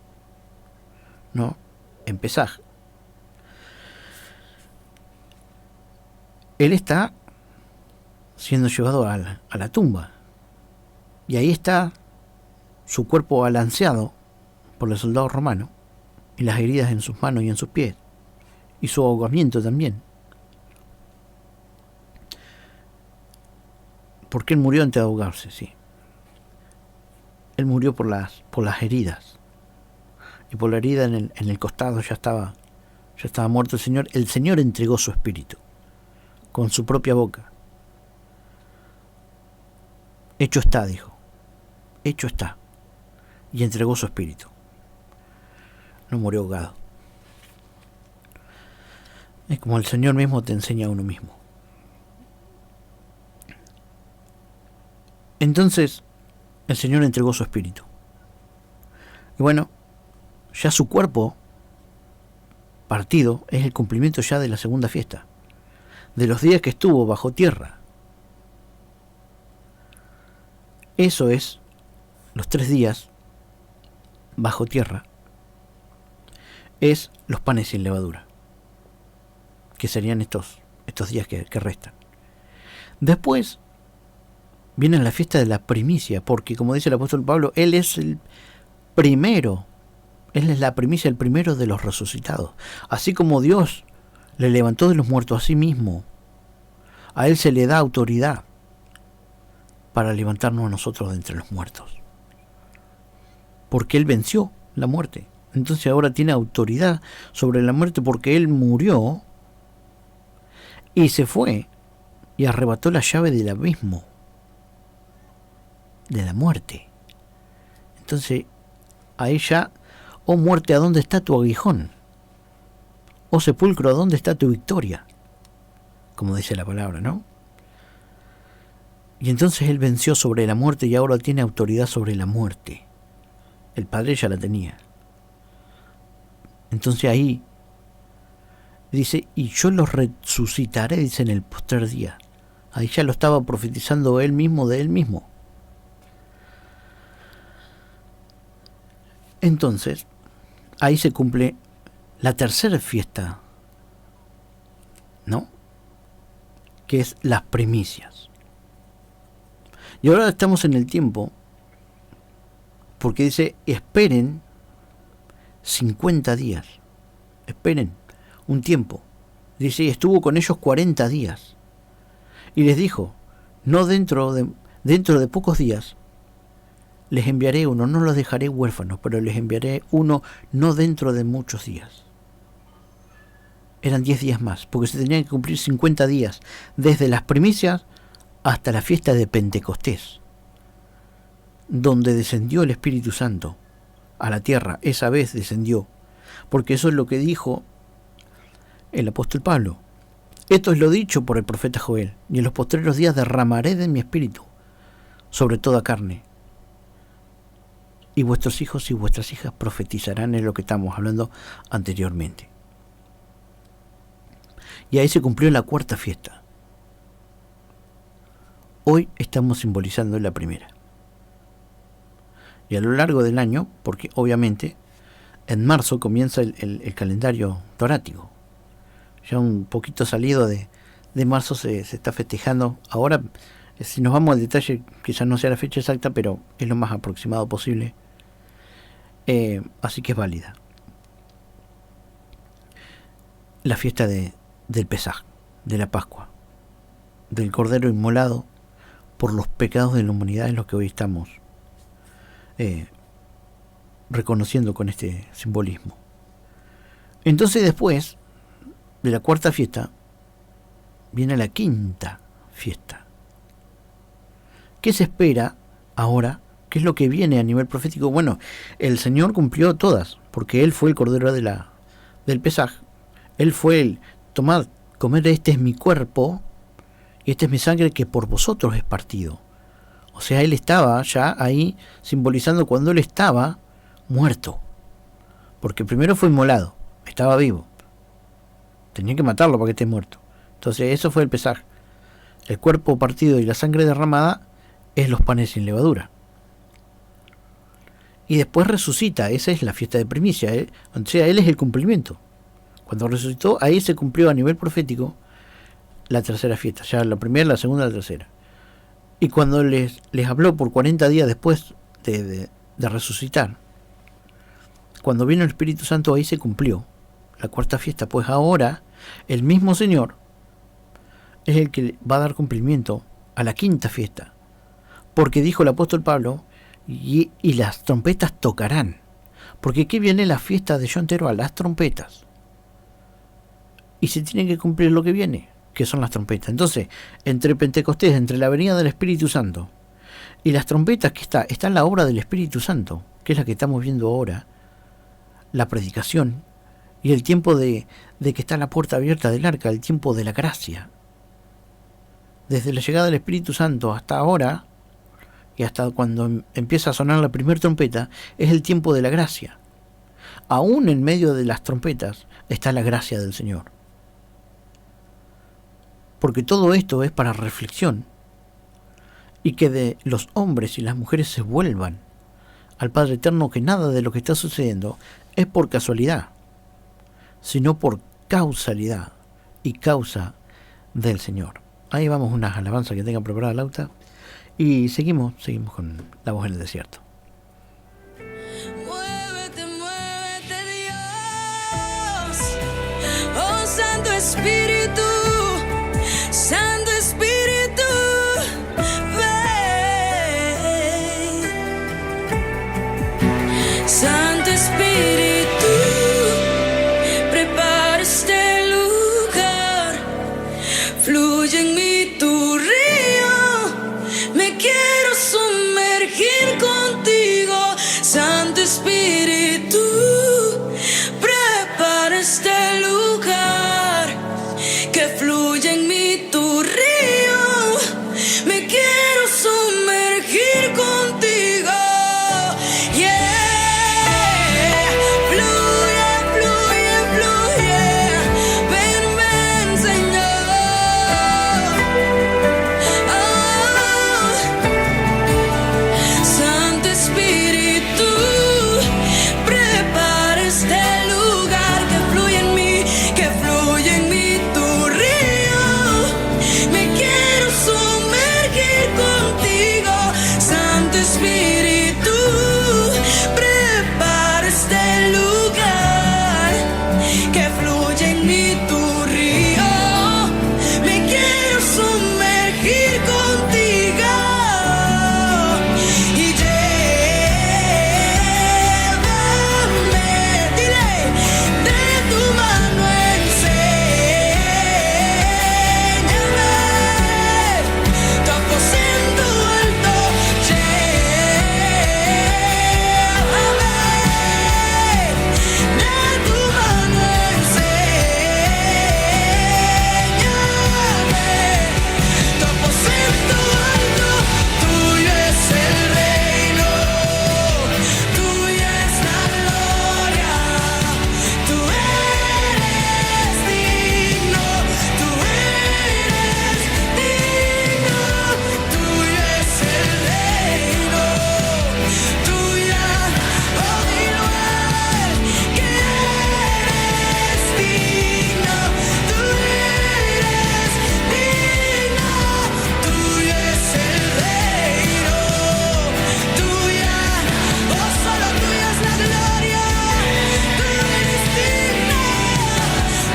¿no?, en Pesaj, Él está siendo llevado a la tumba, y ahí está su cuerpo balanceado por los soldados romanos, y las heridas en sus manos y en sus pies, y su ahogamiento también. Porque Él murió antes de ahogarse, sí. Él murió por las heridas. Y por la herida en el costado ya estaba muerto el Señor. El Señor entregó su espíritu con su propia boca. Hecho está, dijo. Hecho está. y entregó su espíritu. No murió ahogado. Es como el Señor mismo te enseña a uno mismo. Entonces, el Señor entregó su espíritu. Y bueno, ya su cuerpo partido es el cumplimiento ya de la segunda fiesta, de los días que estuvo bajo tierra. Eso es los 3 días bajo tierra, es los panes sin levadura, que serían estos días que restan. Después viene la fiesta de la primicia, porque como dice el apóstol Pablo, Él es el primero, Él es la primicia, el primero de los resucitados. Así como Dios le levantó de los muertos a sí mismo, a Él se le da autoridad para levantarnos a nosotros de entre los muertos. Porque Él venció la muerte. Entonces ahora tiene autoridad sobre la muerte porque Él murió y se fue y arrebató la llave del abismo, de la muerte. Entonces, a ella, oh muerte, ¿a dónde está tu aguijón? Oh sepulcro, ¿a dónde está tu victoria? Como dice la palabra, ¿no? Y entonces Él venció sobre la muerte y ahora tiene autoridad sobre la muerte. El Padre ya la tenía. Entonces ahí dice, y yo los resucitaré, dice, en el postrer día. Ahí ya lo estaba profetizando Él mismo de Él mismo. Entonces, ahí se cumple la tercera fiesta, ¿no? Que es las primicias. Y ahora estamos en el tiempo, porque dice, esperen 50 días. Esperen un tiempo. Dice, estuvo con ellos 40 días. Y les dijo, no dentro de pocos días, les enviaré uno, no los dejaré huérfanos, pero les enviaré uno no dentro de muchos días. Eran 10 días más, porque se tenían que cumplir 50 días, desde las primicias hasta la fiesta de Pentecostés, donde descendió el Espíritu Santo a la tierra. Esa vez descendió, porque eso es lo que dijo el apóstol Pablo. Esto es lo dicho por el profeta Joel, y en los postreros días derramaré de mi espíritu sobre toda carne. Y vuestros hijos y vuestras hijas profetizarán, es lo que estamos hablando anteriormente. Y ahí se cumplió la cuarta fiesta. Hoy estamos simbolizando la primera. Y a lo largo del año, porque obviamente en marzo comienza el calendario torático. Ya un poquito salido de marzo se está festejando. Ahora, si nos vamos al detalle, quizás no sea la fecha exacta, pero es lo más aproximado posible. Así que es válida. La fiesta del Pesaj, de la Pascua, del Cordero inmolado por los pecados de la humanidad, en los que hoy estamos reconociendo con este simbolismo. Entonces después de la cuarta fiesta viene la quinta fiesta. ¿Qué se espera ahora? ¿Qué es lo que viene a nivel profético? Bueno, el Señor cumplió todas, porque Él fue el Cordero del Pesaj. Él fue el, tomad, comed, este es mi cuerpo, y esta es mi sangre que por vosotros es partido. O sea, Él estaba ya ahí simbolizando cuando Él estaba muerto. Porque primero fue inmolado, estaba vivo. Tenía que matarlo para que esté muerto. Entonces eso fue el Pesaj. El cuerpo partido y la sangre derramada es los panes sin levadura. Y después resucita, esa es la fiesta de primicia. O sea, Él es el cumplimiento. Cuando resucitó, ahí se cumplió a nivel profético la tercera fiesta. Ya la primera, la segunda, la tercera. Y cuando les habló por 40 días después de resucitar, cuando vino el Espíritu Santo, ahí se cumplió la cuarta fiesta. Pues ahora el mismo Señor es el que va a dar cumplimiento a la quinta fiesta. Porque dijo el apóstol Pablo, y las trompetas tocarán. Porque aquí viene la fiesta de Yom Teruah, las trompetas. Y se tiene que cumplir lo que viene, que son las trompetas. Entonces, entre Pentecostés, entre la venida del Espíritu Santo y las trompetas, que está en la obra del Espíritu Santo. que es la que estamos viendo ahora, la predicación, y el tiempo de que está la puerta abierta del arca, el tiempo de la gracia. Desde la llegada del Espíritu Santo hasta ahora, y hasta cuando empieza a sonar la primera trompeta, es el tiempo de la gracia. Aún en medio de las trompetas está la gracia del Señor. Porque todo esto es para reflexión, y que de los hombres y las mujeres se vuelvan al Padre Eterno, que nada de lo que está sucediendo es por casualidad, sino por causalidad y causa del Señor. Ahí vamos, unas alabanzas que tenga preparada Lauta, y seguimos con La Voz en el Desierto. Muévete, muévete, Dios, oh Santo Espíritu, Santo Espíritu, ven. Santo Espíritu, prepara este lugar, fluye en mí tu río, me quiero sumergir contigo. Santo Espíritu, prepara este lugar, que fluye en mí tu río, me quiero sumergir contigo. Yeah, fluye, fluye, fluye, ven, ven, Señor. Santo Espíritu, prepara este lugar, que fluye en mí tu río, me quiero sumergir contigo. Santo Espíritu, prepara este lugar, que fluye en mí tu río, me quiero sumergir contigo. Y llévame, dile, de tu mano enséñame tu aposento alto. Llévame, de tu mano enséñame tu aposento alto. Tuyo es el reino, tuya es la gloria, tú eres digno, tú eres digno. Tuyo es el reino, tuya, oh dilo a él, que eres digno, tú eres digno. Tuyo es el reino, tuya, oh solo tuya es la gloria, tú eres digno,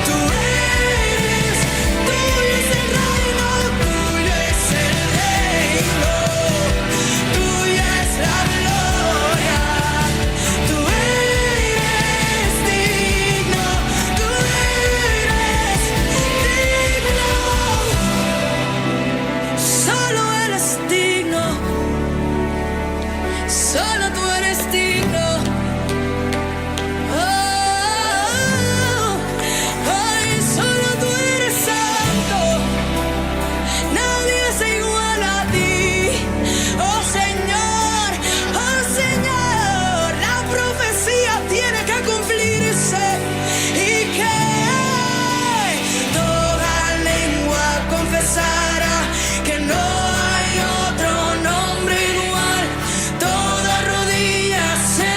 tú eres, tuyo es el reino, tuyo es el reino, tuya es la gloria, tú eres digno, tú eres digno. Solo eres digno, solo tú eres digno. Ay, solo tú eres santo, nadie es igual a ti. Oh Señor, la profecía tiene que cumplirse, y que toda lengua confesará que no hay otro nombre igual, toda rodilla se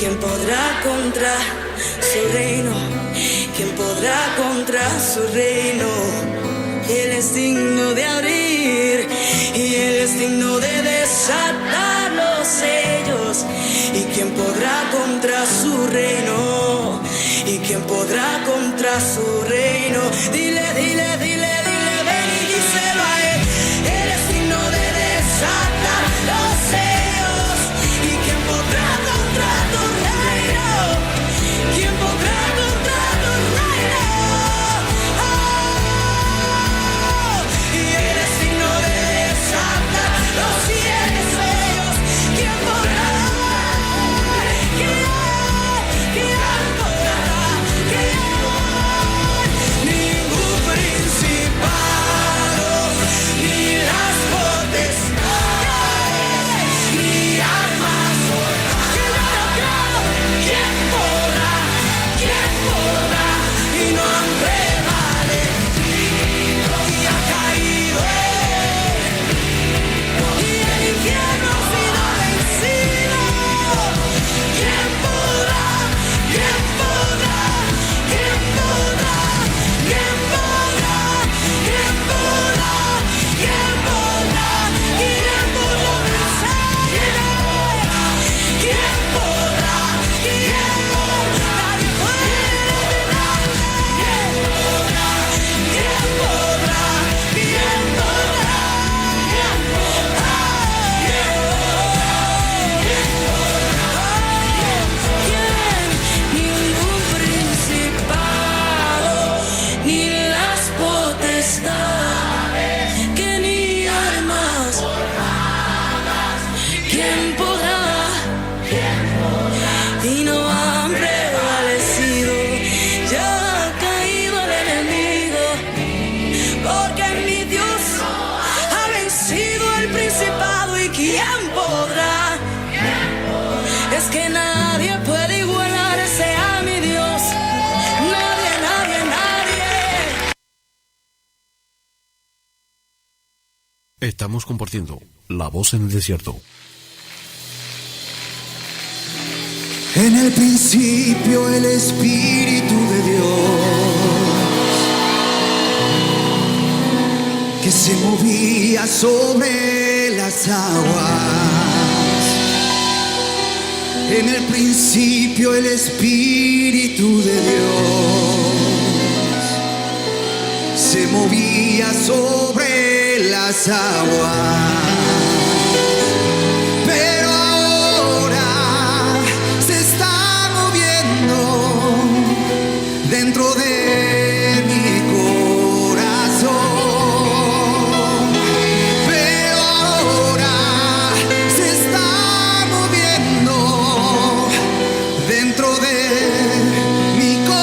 quién podrá contra su reino? ¿Quién podrá contra su reino? Él es digno de abrir y Él es digno de desatar los sellos. ¿Y quién podrá contra su reino? ¿Y quién podrá contra su reino? Dile, dile, dile, dile, ven y díselo a Él. Él es digno de desatar los sellos. ¿Y quién podrá contra tu reino? ¿Quién podrá contra tu reino? Oh, y Él es digno de desatar los 7 sellos. ¿Quién podrá? ¿Quién podrá? Ningún principado, ni las potestades, ni armas forjadas. ¿Quién podrá? ¿Quién podrá? Y no han prevalecido y ha caído él. Y el infierno ha sido vencido. ¿Quién podrá? ¿Quién podrá? ¿Quién podrá? ¿Quién podrá? ¿Quién podrá? ¿Quién podrá? ¿Quién podrá vencer? ¿Quién podrá? ¿Quién podrá? Nadie puede ¿Quién podrá? ¿Quién podrá? ¿Quién podrá? ¿Quién podrá? ¿Quién? Ningún principado, ni las potestades, que ni armas forjadas. ¿Quién podrá? Y no han prevalecido. Ya ha caído el enemigo, porque mi Dios ha vencido el principado. ¿Y quién podrá? Es que nadie puede igualarse a mi Dios. Nadie, nadie, nadie. Estamos compartiendo La Voz en el Desierto. En el principio el Espíritu de Dios, que se movía sobre las aguas. En el principio el Espíritu de Dios se movía sobre las aguas. Pero ahora se está moviendo dentro de mi corazón. Pero ahora se está moviendo dentro de mi corazón.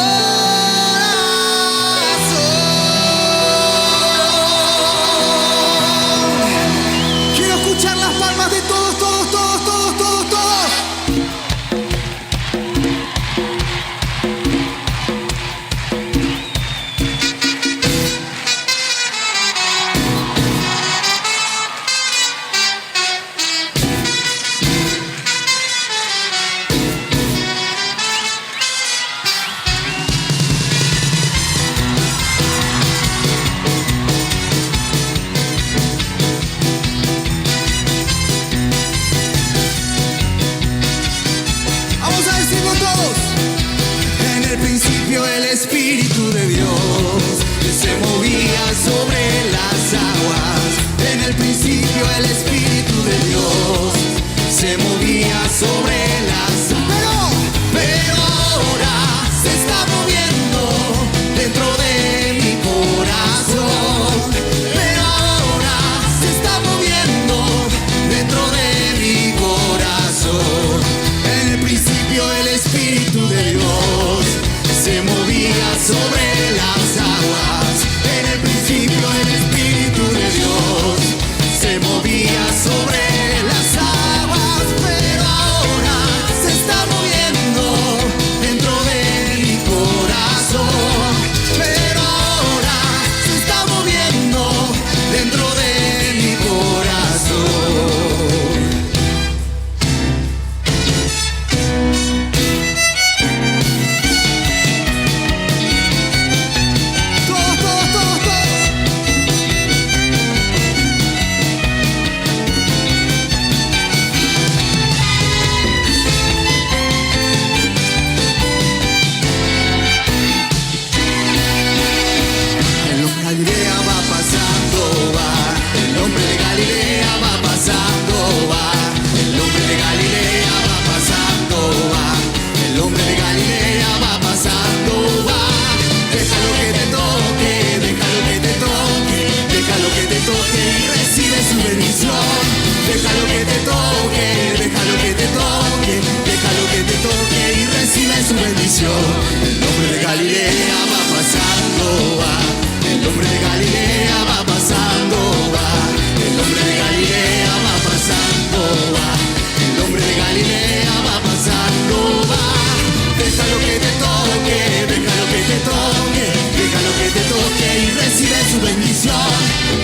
su bendición.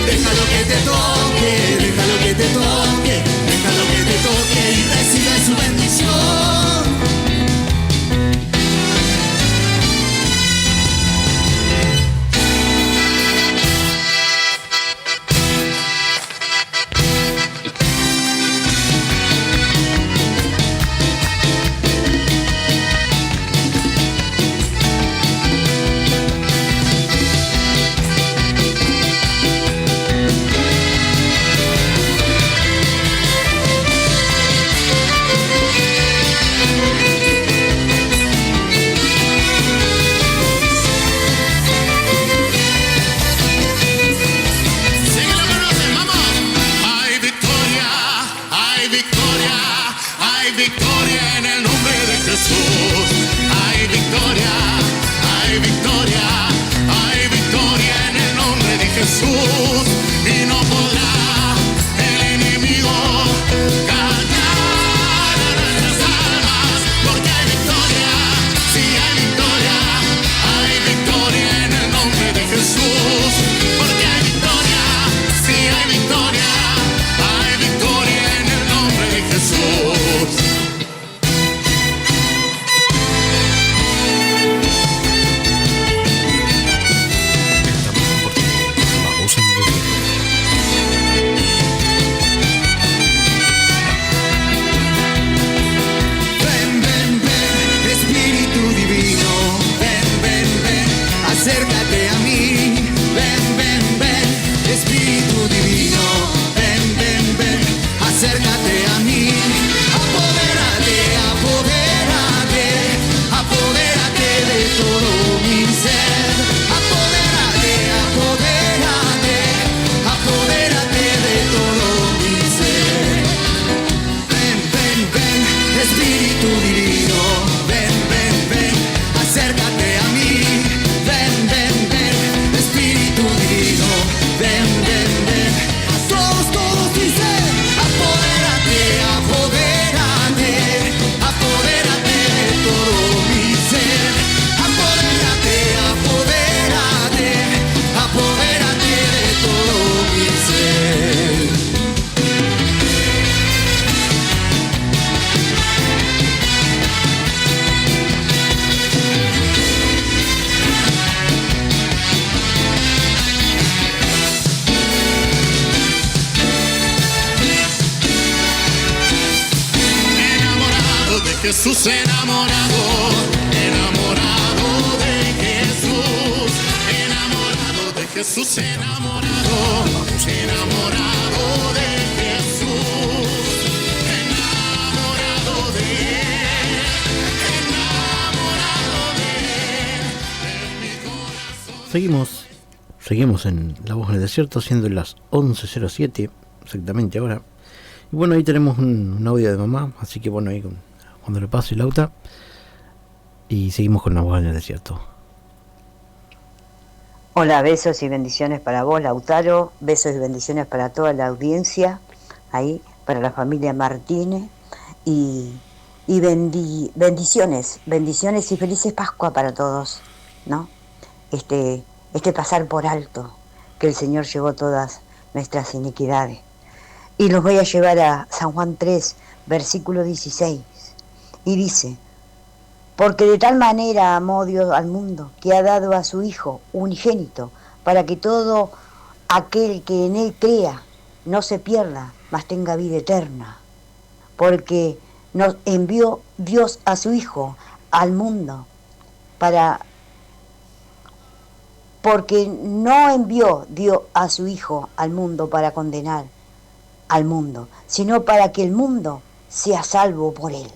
Déjalo que te toque, déjalo que te toque, déjalo que te toque y recibe su bendición. Jesús enamorado, enamorado de Jesús, enamorado de Jesús, enamorado, enamorado de Jesús, enamorado de Él, enamorado de Él, en mi corazón. Seguimos en La Voz en el Desierto, siendo las 11:07 exactamente ahora. Y bueno, ahí tenemos un audio de mamá, así que bueno, ahí cuando le paso el auto y seguimos con La Voz en el Desierto. Hola, besos y bendiciones para vos, Lautaro, besos y bendiciones para toda la audiencia, ahí, para la familia Martínez, y bendiciones y felices Pascua para todos, ¿no? Este pasar por alto, que el Señor llevó todas nuestras iniquidades. Y los voy a llevar a San Juan 3, versículo 16. Y dice, porque de tal manera amó Dios al mundo, que ha dado a su Hijo unigénito, para que todo aquel que en Él crea no se pierda, mas tenga vida eterna. Porque nos envió Dios a su Hijo al mundo, porque no envió Dios a su Hijo al mundo para condenar al mundo, sino para que el mundo sea salvo por Él.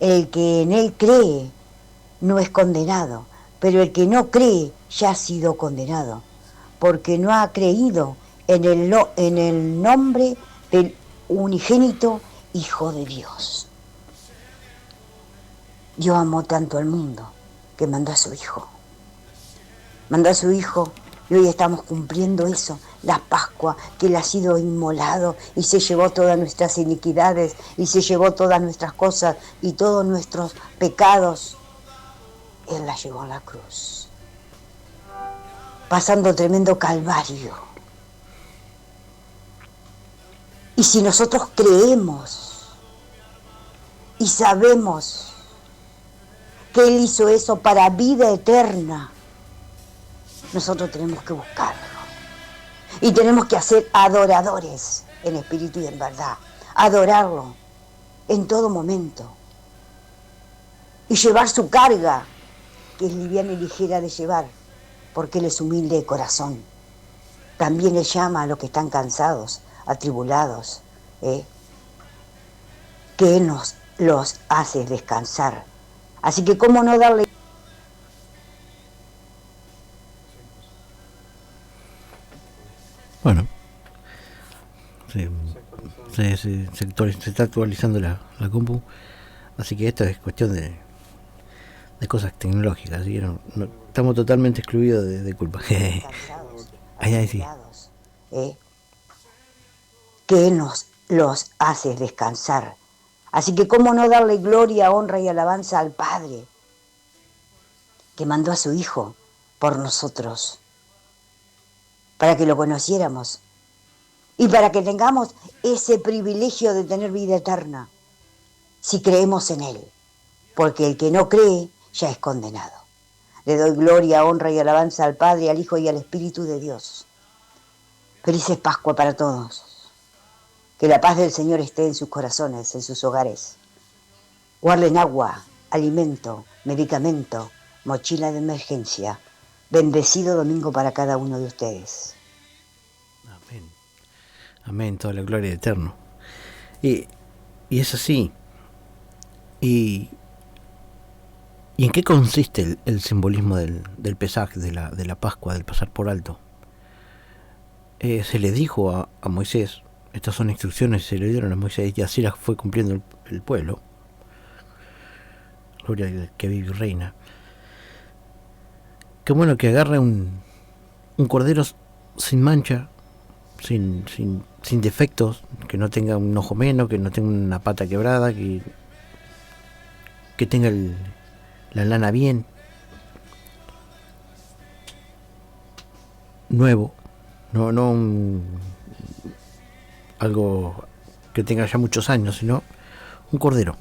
El que en Él cree no es condenado, pero el que no cree ya ha sido condenado, porque no ha creído en el nombre del unigénito Hijo de Dios. Dios amó tanto al mundo que mandó a su Hijo. Mandó a su Hijo y hoy estamos cumpliendo eso, la Pascua, que Él ha sido inmolado y se llevó todas nuestras iniquidades y se llevó todas nuestras cosas y todos nuestros pecados. Él la llevó a la cruz. pasando tremendo calvario. Y si nosotros creemos y sabemos que Él hizo eso para vida eterna, nosotros tenemos que buscarlo. Y tenemos que ser adoradores en espíritu y en verdad. Adorarlo en todo momento. Y llevar su carga, que es liviana y ligera de llevar, porque Él es humilde de corazón. También Él llama a los que están cansados, atribulados, que Él los hace descansar. Así que cómo no darle... Bueno, se está actualizando la compu, así que esto es cuestión de cosas tecnológicas, así que no, estamos totalmente excluidos de culpa. Ahí sí. Que Él los hace descansar. Así que cómo no darle gloria, honra y alabanza al Padre, que mandó a su Hijo por nosotros, para que lo conociéramos y para que tengamos ese privilegio de tener vida eterna, si creemos en Él, porque el que no cree ya es condenado. Le doy gloria, honra y alabanza al Padre, al Hijo y al Espíritu de Dios. Felices Pascua para todos. Que la paz del Señor esté en sus corazones, en sus hogares. Guarden agua, alimento, medicamento, mochila de emergencia. Bendecido domingo para cada uno de ustedes. Amén. Amén, toda la gloria del Eterno. Y es así. ¿Y en qué consiste el simbolismo del Pesaj, de la Pascua, del pasar por alto? Se le dijo a Moisés, estas son instrucciones que se le dieron a Moisés, y así las fue cumpliendo el pueblo. Gloria al que vive y reina. Qué bueno que agarre un cordero sin mancha, sin defectos, que no tenga un ojo menos, que no tenga una pata quebrada, que tenga la lana bien, nuevo, no algo que tenga ya muchos años, sino un corderito.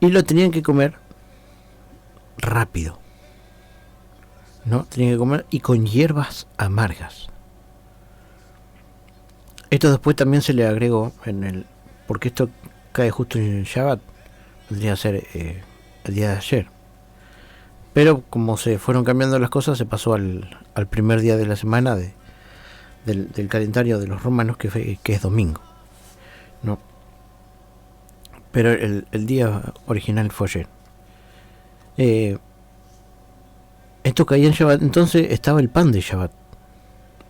Y lo tenían que comer rápido, ¿no? Tenían que comer y con hierbas amargas. Esto después también se le agregó porque esto cae justo en Shabbat, podría ser el día de ayer. Pero como se fueron cambiando las cosas, se pasó al primer día de la semana del calendario de los romanos, que es domingo, ¿no? Pero el día original fue ayer. Esto caía en Shabbat, entonces estaba el pan de Shabbat.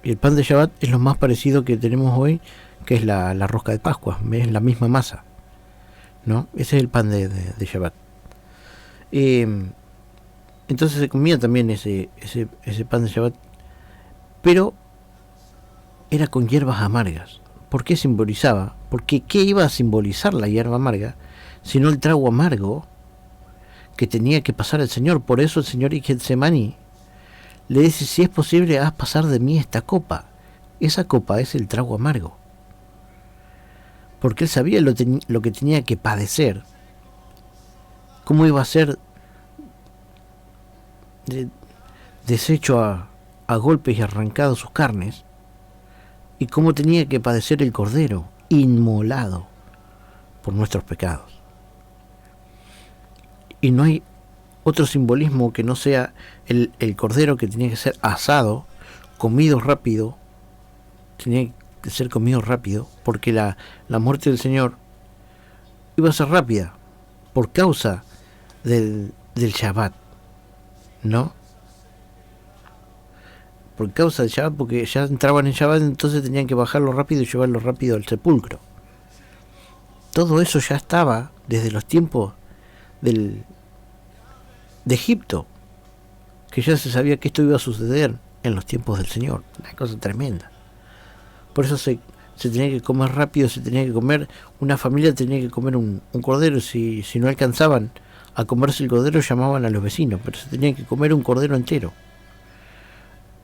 Y el pan de Shabbat es lo más parecido que tenemos hoy, que es la rosca de Pascua, es la misma masa, ¿no? Ese es el pan de Shabbat. Entonces se comía también ese pan de Shabbat, pero era con hierbas amargas. ¿Por qué simbolizaba? Porque ¿qué iba a simbolizar la hierba amarga sino el trago amargo que tenía que pasar el Señor? Por eso el Señor en Getsemaní le dice: si es posible, haz pasar de mí esta copa. Esa copa es el trago amargo, porque él sabía lo que tenía que padecer, cómo iba a ser deshecho a golpes y arrancado sus carnes, y cómo tenía que padecer el cordero inmolado por nuestros pecados. Y no hay otro simbolismo que no sea el cordero, que tenía que ser asado, comido rápido, tenía que ser comido rápido, porque la muerte del Señor iba a ser rápida por causa del Shabbat, ¿no? Por causa del Shabbat, porque ya entraban en Shabbat, entonces tenían que bajarlo rápido y llevarlo rápido al sepulcro. Todo eso ya estaba desde los tiempos de Egipto, que ya se sabía que esto iba a suceder en los tiempos del Señor. Una cosa tremenda. Por eso se tenía que comer rápido, una familia tenía que comer un cordero. Si no alcanzaban a comerse el cordero llamaban a los vecinos, pero se tenían que comer un cordero entero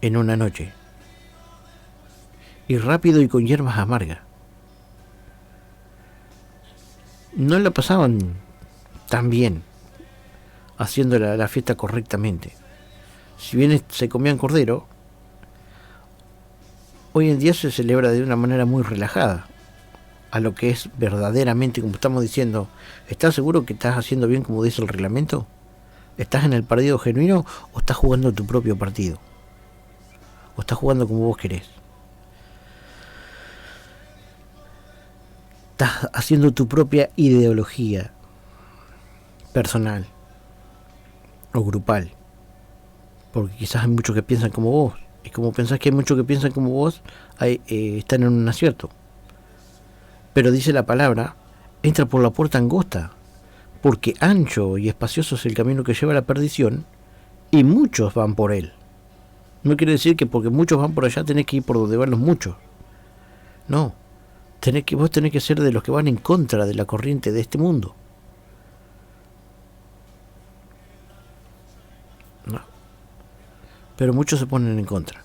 en una noche. Y rápido y con hierbas amargas. No la pasaban tan bien haciendo la fiesta correctamente. Si bien se comían cordero, hoy en día se celebra de una manera muy relajada a lo que es verdaderamente, como estamos diciendo. ¿Estás seguro que estás haciendo bien como dice el reglamento? ¿Estás en el partido genuino o estás jugando tu propio partido? ¿O estás jugando como vos querés? Estás haciendo tu propia ideología personal o grupal, porque quizás hay muchos que piensan como vos, y como pensás que hay muchos que piensan como vos, están en un acierto. Pero dice la palabra, entra por la puerta angosta, porque ancho y espacioso es el camino que lleva a la perdición, y muchos van por él. No quiere decir que porque muchos van por allá tenés que ir por donde van los muchos. No, vos tenés que ser de los que van en contra de la corriente de este mundo. No. Pero muchos se ponen en contra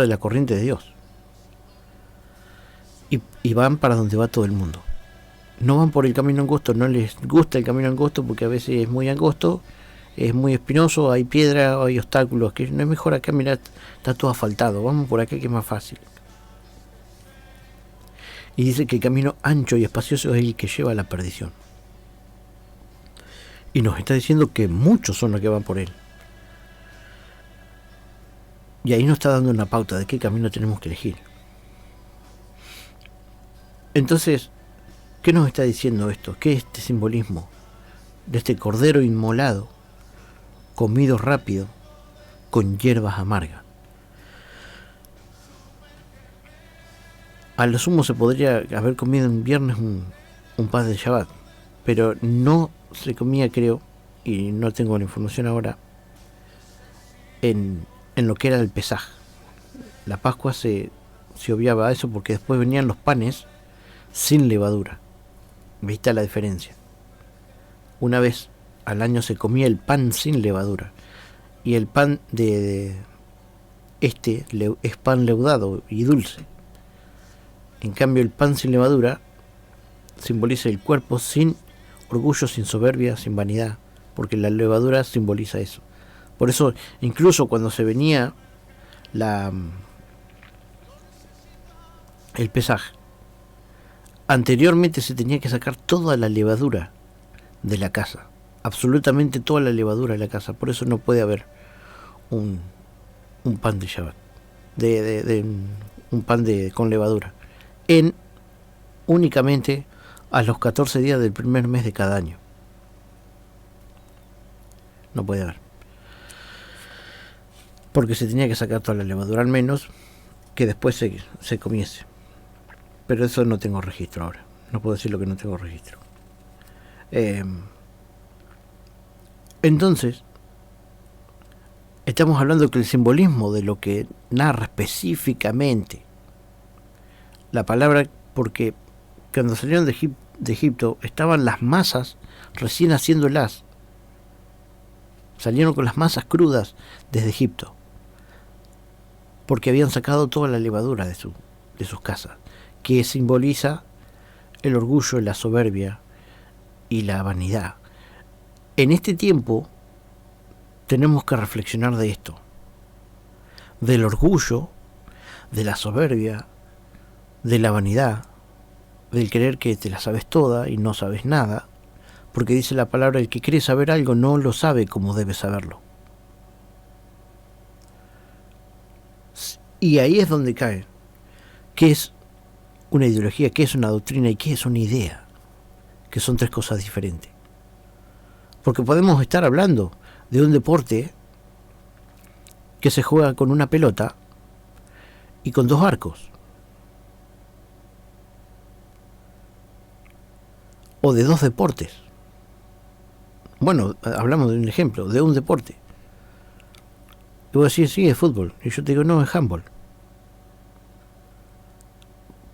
de la corriente de Dios. Y van para donde va todo el mundo. No van por el camino angosto, no les gusta el camino angosto porque a veces es muy angosto, es muy espinoso, hay piedra, hay obstáculos, que no es mejor acá, mirá, está todo asfaltado, vamos por acá que es más fácil. Y dice que el camino ancho y espacioso es el que lleva a la perdición. Y nos está diciendo que muchos son los que van por él. Y ahí nos está dando una pauta de qué camino tenemos que elegir. Entonces, ¿qué nos está diciendo esto? ¿Qué es este simbolismo de este cordero inmolado, comido rápido, con hierbas amargas? A lo sumo se podría haber comido en viernes un pan de Shabbat, pero no se comía, creo, y no tengo la información ahora, en lo que era el Pesaj. La Pascua se obviaba a eso porque después venían los panes sin levadura. ¿Viste la diferencia? Una vez al año se comía el pan sin levadura, y el pan es pan leudado y dulce. En cambio, el pan sin levadura simboliza el cuerpo sin orgullo, sin soberbia, sin vanidad, porque la levadura simboliza eso. Por eso, incluso cuando se venía el Pesaj, anteriormente se tenía que sacar toda la levadura de la casa, absolutamente toda la levadura de la casa. Por eso no puede haber un pan de Shabbat, un pan con levadura, únicamente a los 14 días del primer mes de cada año. No puede haber, porque se tenía que sacar toda la levadura, al menos que después se comiese. Pero eso no tengo registro ahora, no puedo decir lo que no tengo registro. Entonces estamos hablando que el simbolismo de lo que narra específicamente la palabra, porque cuando salieron de Egipto estaban las masas recién haciéndolas, salieron con las masas crudas desde Egipto, porque habían sacado toda la levadura de sus casas, que simboliza el orgullo, la soberbia y la vanidad. En este tiempo tenemos que reflexionar de esto, del orgullo, de la soberbia, de la vanidad, del creer que te la sabes toda y no sabes nada, porque dice la palabra, el que cree saber algo no lo sabe como debe saberlo. Y ahí es donde cae qué es una ideología, qué es una doctrina y qué es una idea, que son tres cosas diferentes. Porque podemos estar hablando de un deporte que se juega con una pelota y con dos arcos, o de dos deportes. Bueno, hablamos de un ejemplo, de un deporte. Y vos decís, sí, es fútbol. Y yo te digo, no, es handball.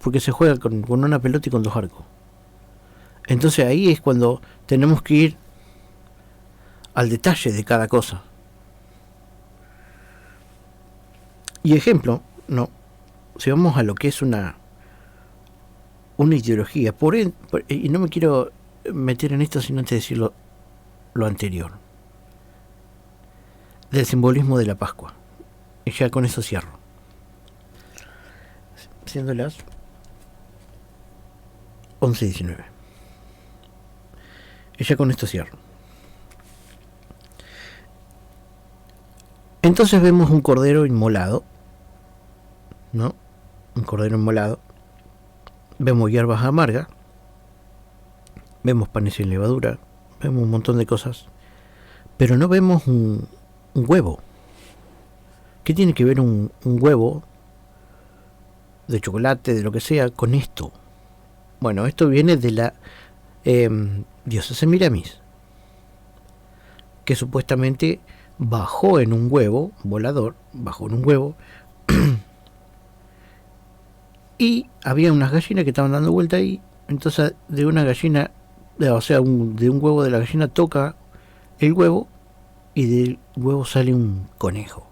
Porque se juega con una pelota y con dos arcos. Entonces ahí es cuando tenemos que ir al detalle de cada cosa. Y ejemplo, no, si vamos a lo que es una ideología, y no me quiero meter en esto sin antes decir lo anterior, del simbolismo de la Pascua. Y ya con eso cierro. Siendo las 11:19. Y ya con esto cierro. Entonces vemos un cordero inmolado, ¿no? Un cordero inmolado. Vemos hierbas amargas. Vemos panes sin levadura. Vemos un montón de cosas. Pero no vemos un huevo. ¿Qué tiene que ver un huevo de chocolate, de lo que sea, con esto? Bueno, esto viene de la diosa Semiramis, que supuestamente bajó en un huevo volador, y había unas gallinas que estaban dando vuelta ahí. Entonces de una gallina, o sea, de un huevo de la gallina toca el huevo y del huevo sale un conejo.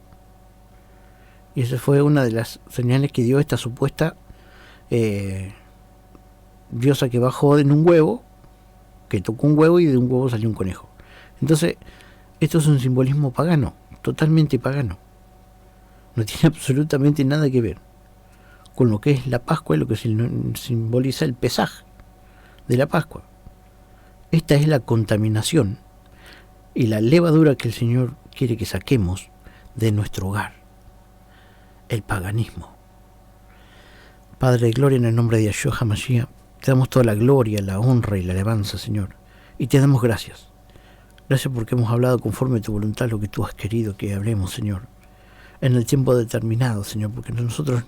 Y esa fue una de las señales que dio esta supuesta diosa que bajó en un huevo, que tocó un huevo y de un huevo salió un conejo. Entonces, esto es un simbolismo pagano, totalmente pagano. No tiene absolutamente nada que ver con lo que es la Pascua y lo que simboliza el Pesaj de la Pascua. Esta es la contaminación y la levadura que el Señor quiere que saquemos de nuestro hogar. El paganismo. Padre de gloria, en el nombre de Yahshua HaMashiach, te damos toda la gloria, la honra y la alabanza, Señor, y te damos gracias. Gracias porque hemos hablado conforme a tu voluntad, lo que tú has querido que hablemos, Señor, en el tiempo determinado, Señor, porque nosotros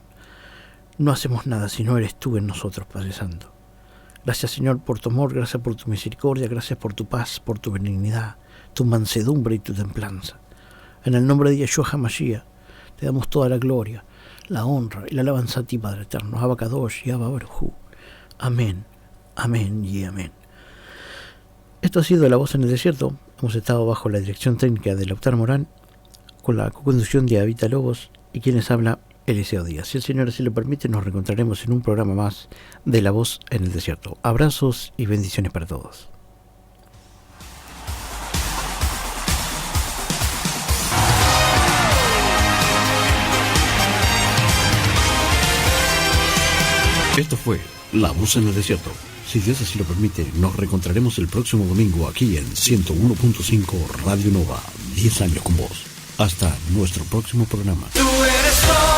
no hacemos nada si no eres tú en nosotros, Padre Santo. Gracias, Señor, por tu amor, gracias por tu misericordia, gracias por tu paz, por tu benignidad, tu mansedumbre y tu templanza. En el nombre de Yahshua HaMashiach, te damos toda la gloria, la honra y la alabanza a ti, Padre eterno. Abba Kadosh y Abba Baruj Hu. Amén, amén y amén. Esto ha sido La Voz en el Desierto. Hemos estado bajo la dirección técnica de Lautaro Morán, con la conducción de Avita Lobos y quien les habla, Eliseo Díaz. Si el Señor así lo permite, nos reencontraremos en un programa más de La Voz en el Desierto. Abrazos y bendiciones para todos. Esto fue La Voz en el Desierto. Si Dios así lo permite, nos reencontraremos el próximo domingo aquí en 101.5 Radio Nova. 10 años con vos. Hasta nuestro próximo programa. Tú eres todo.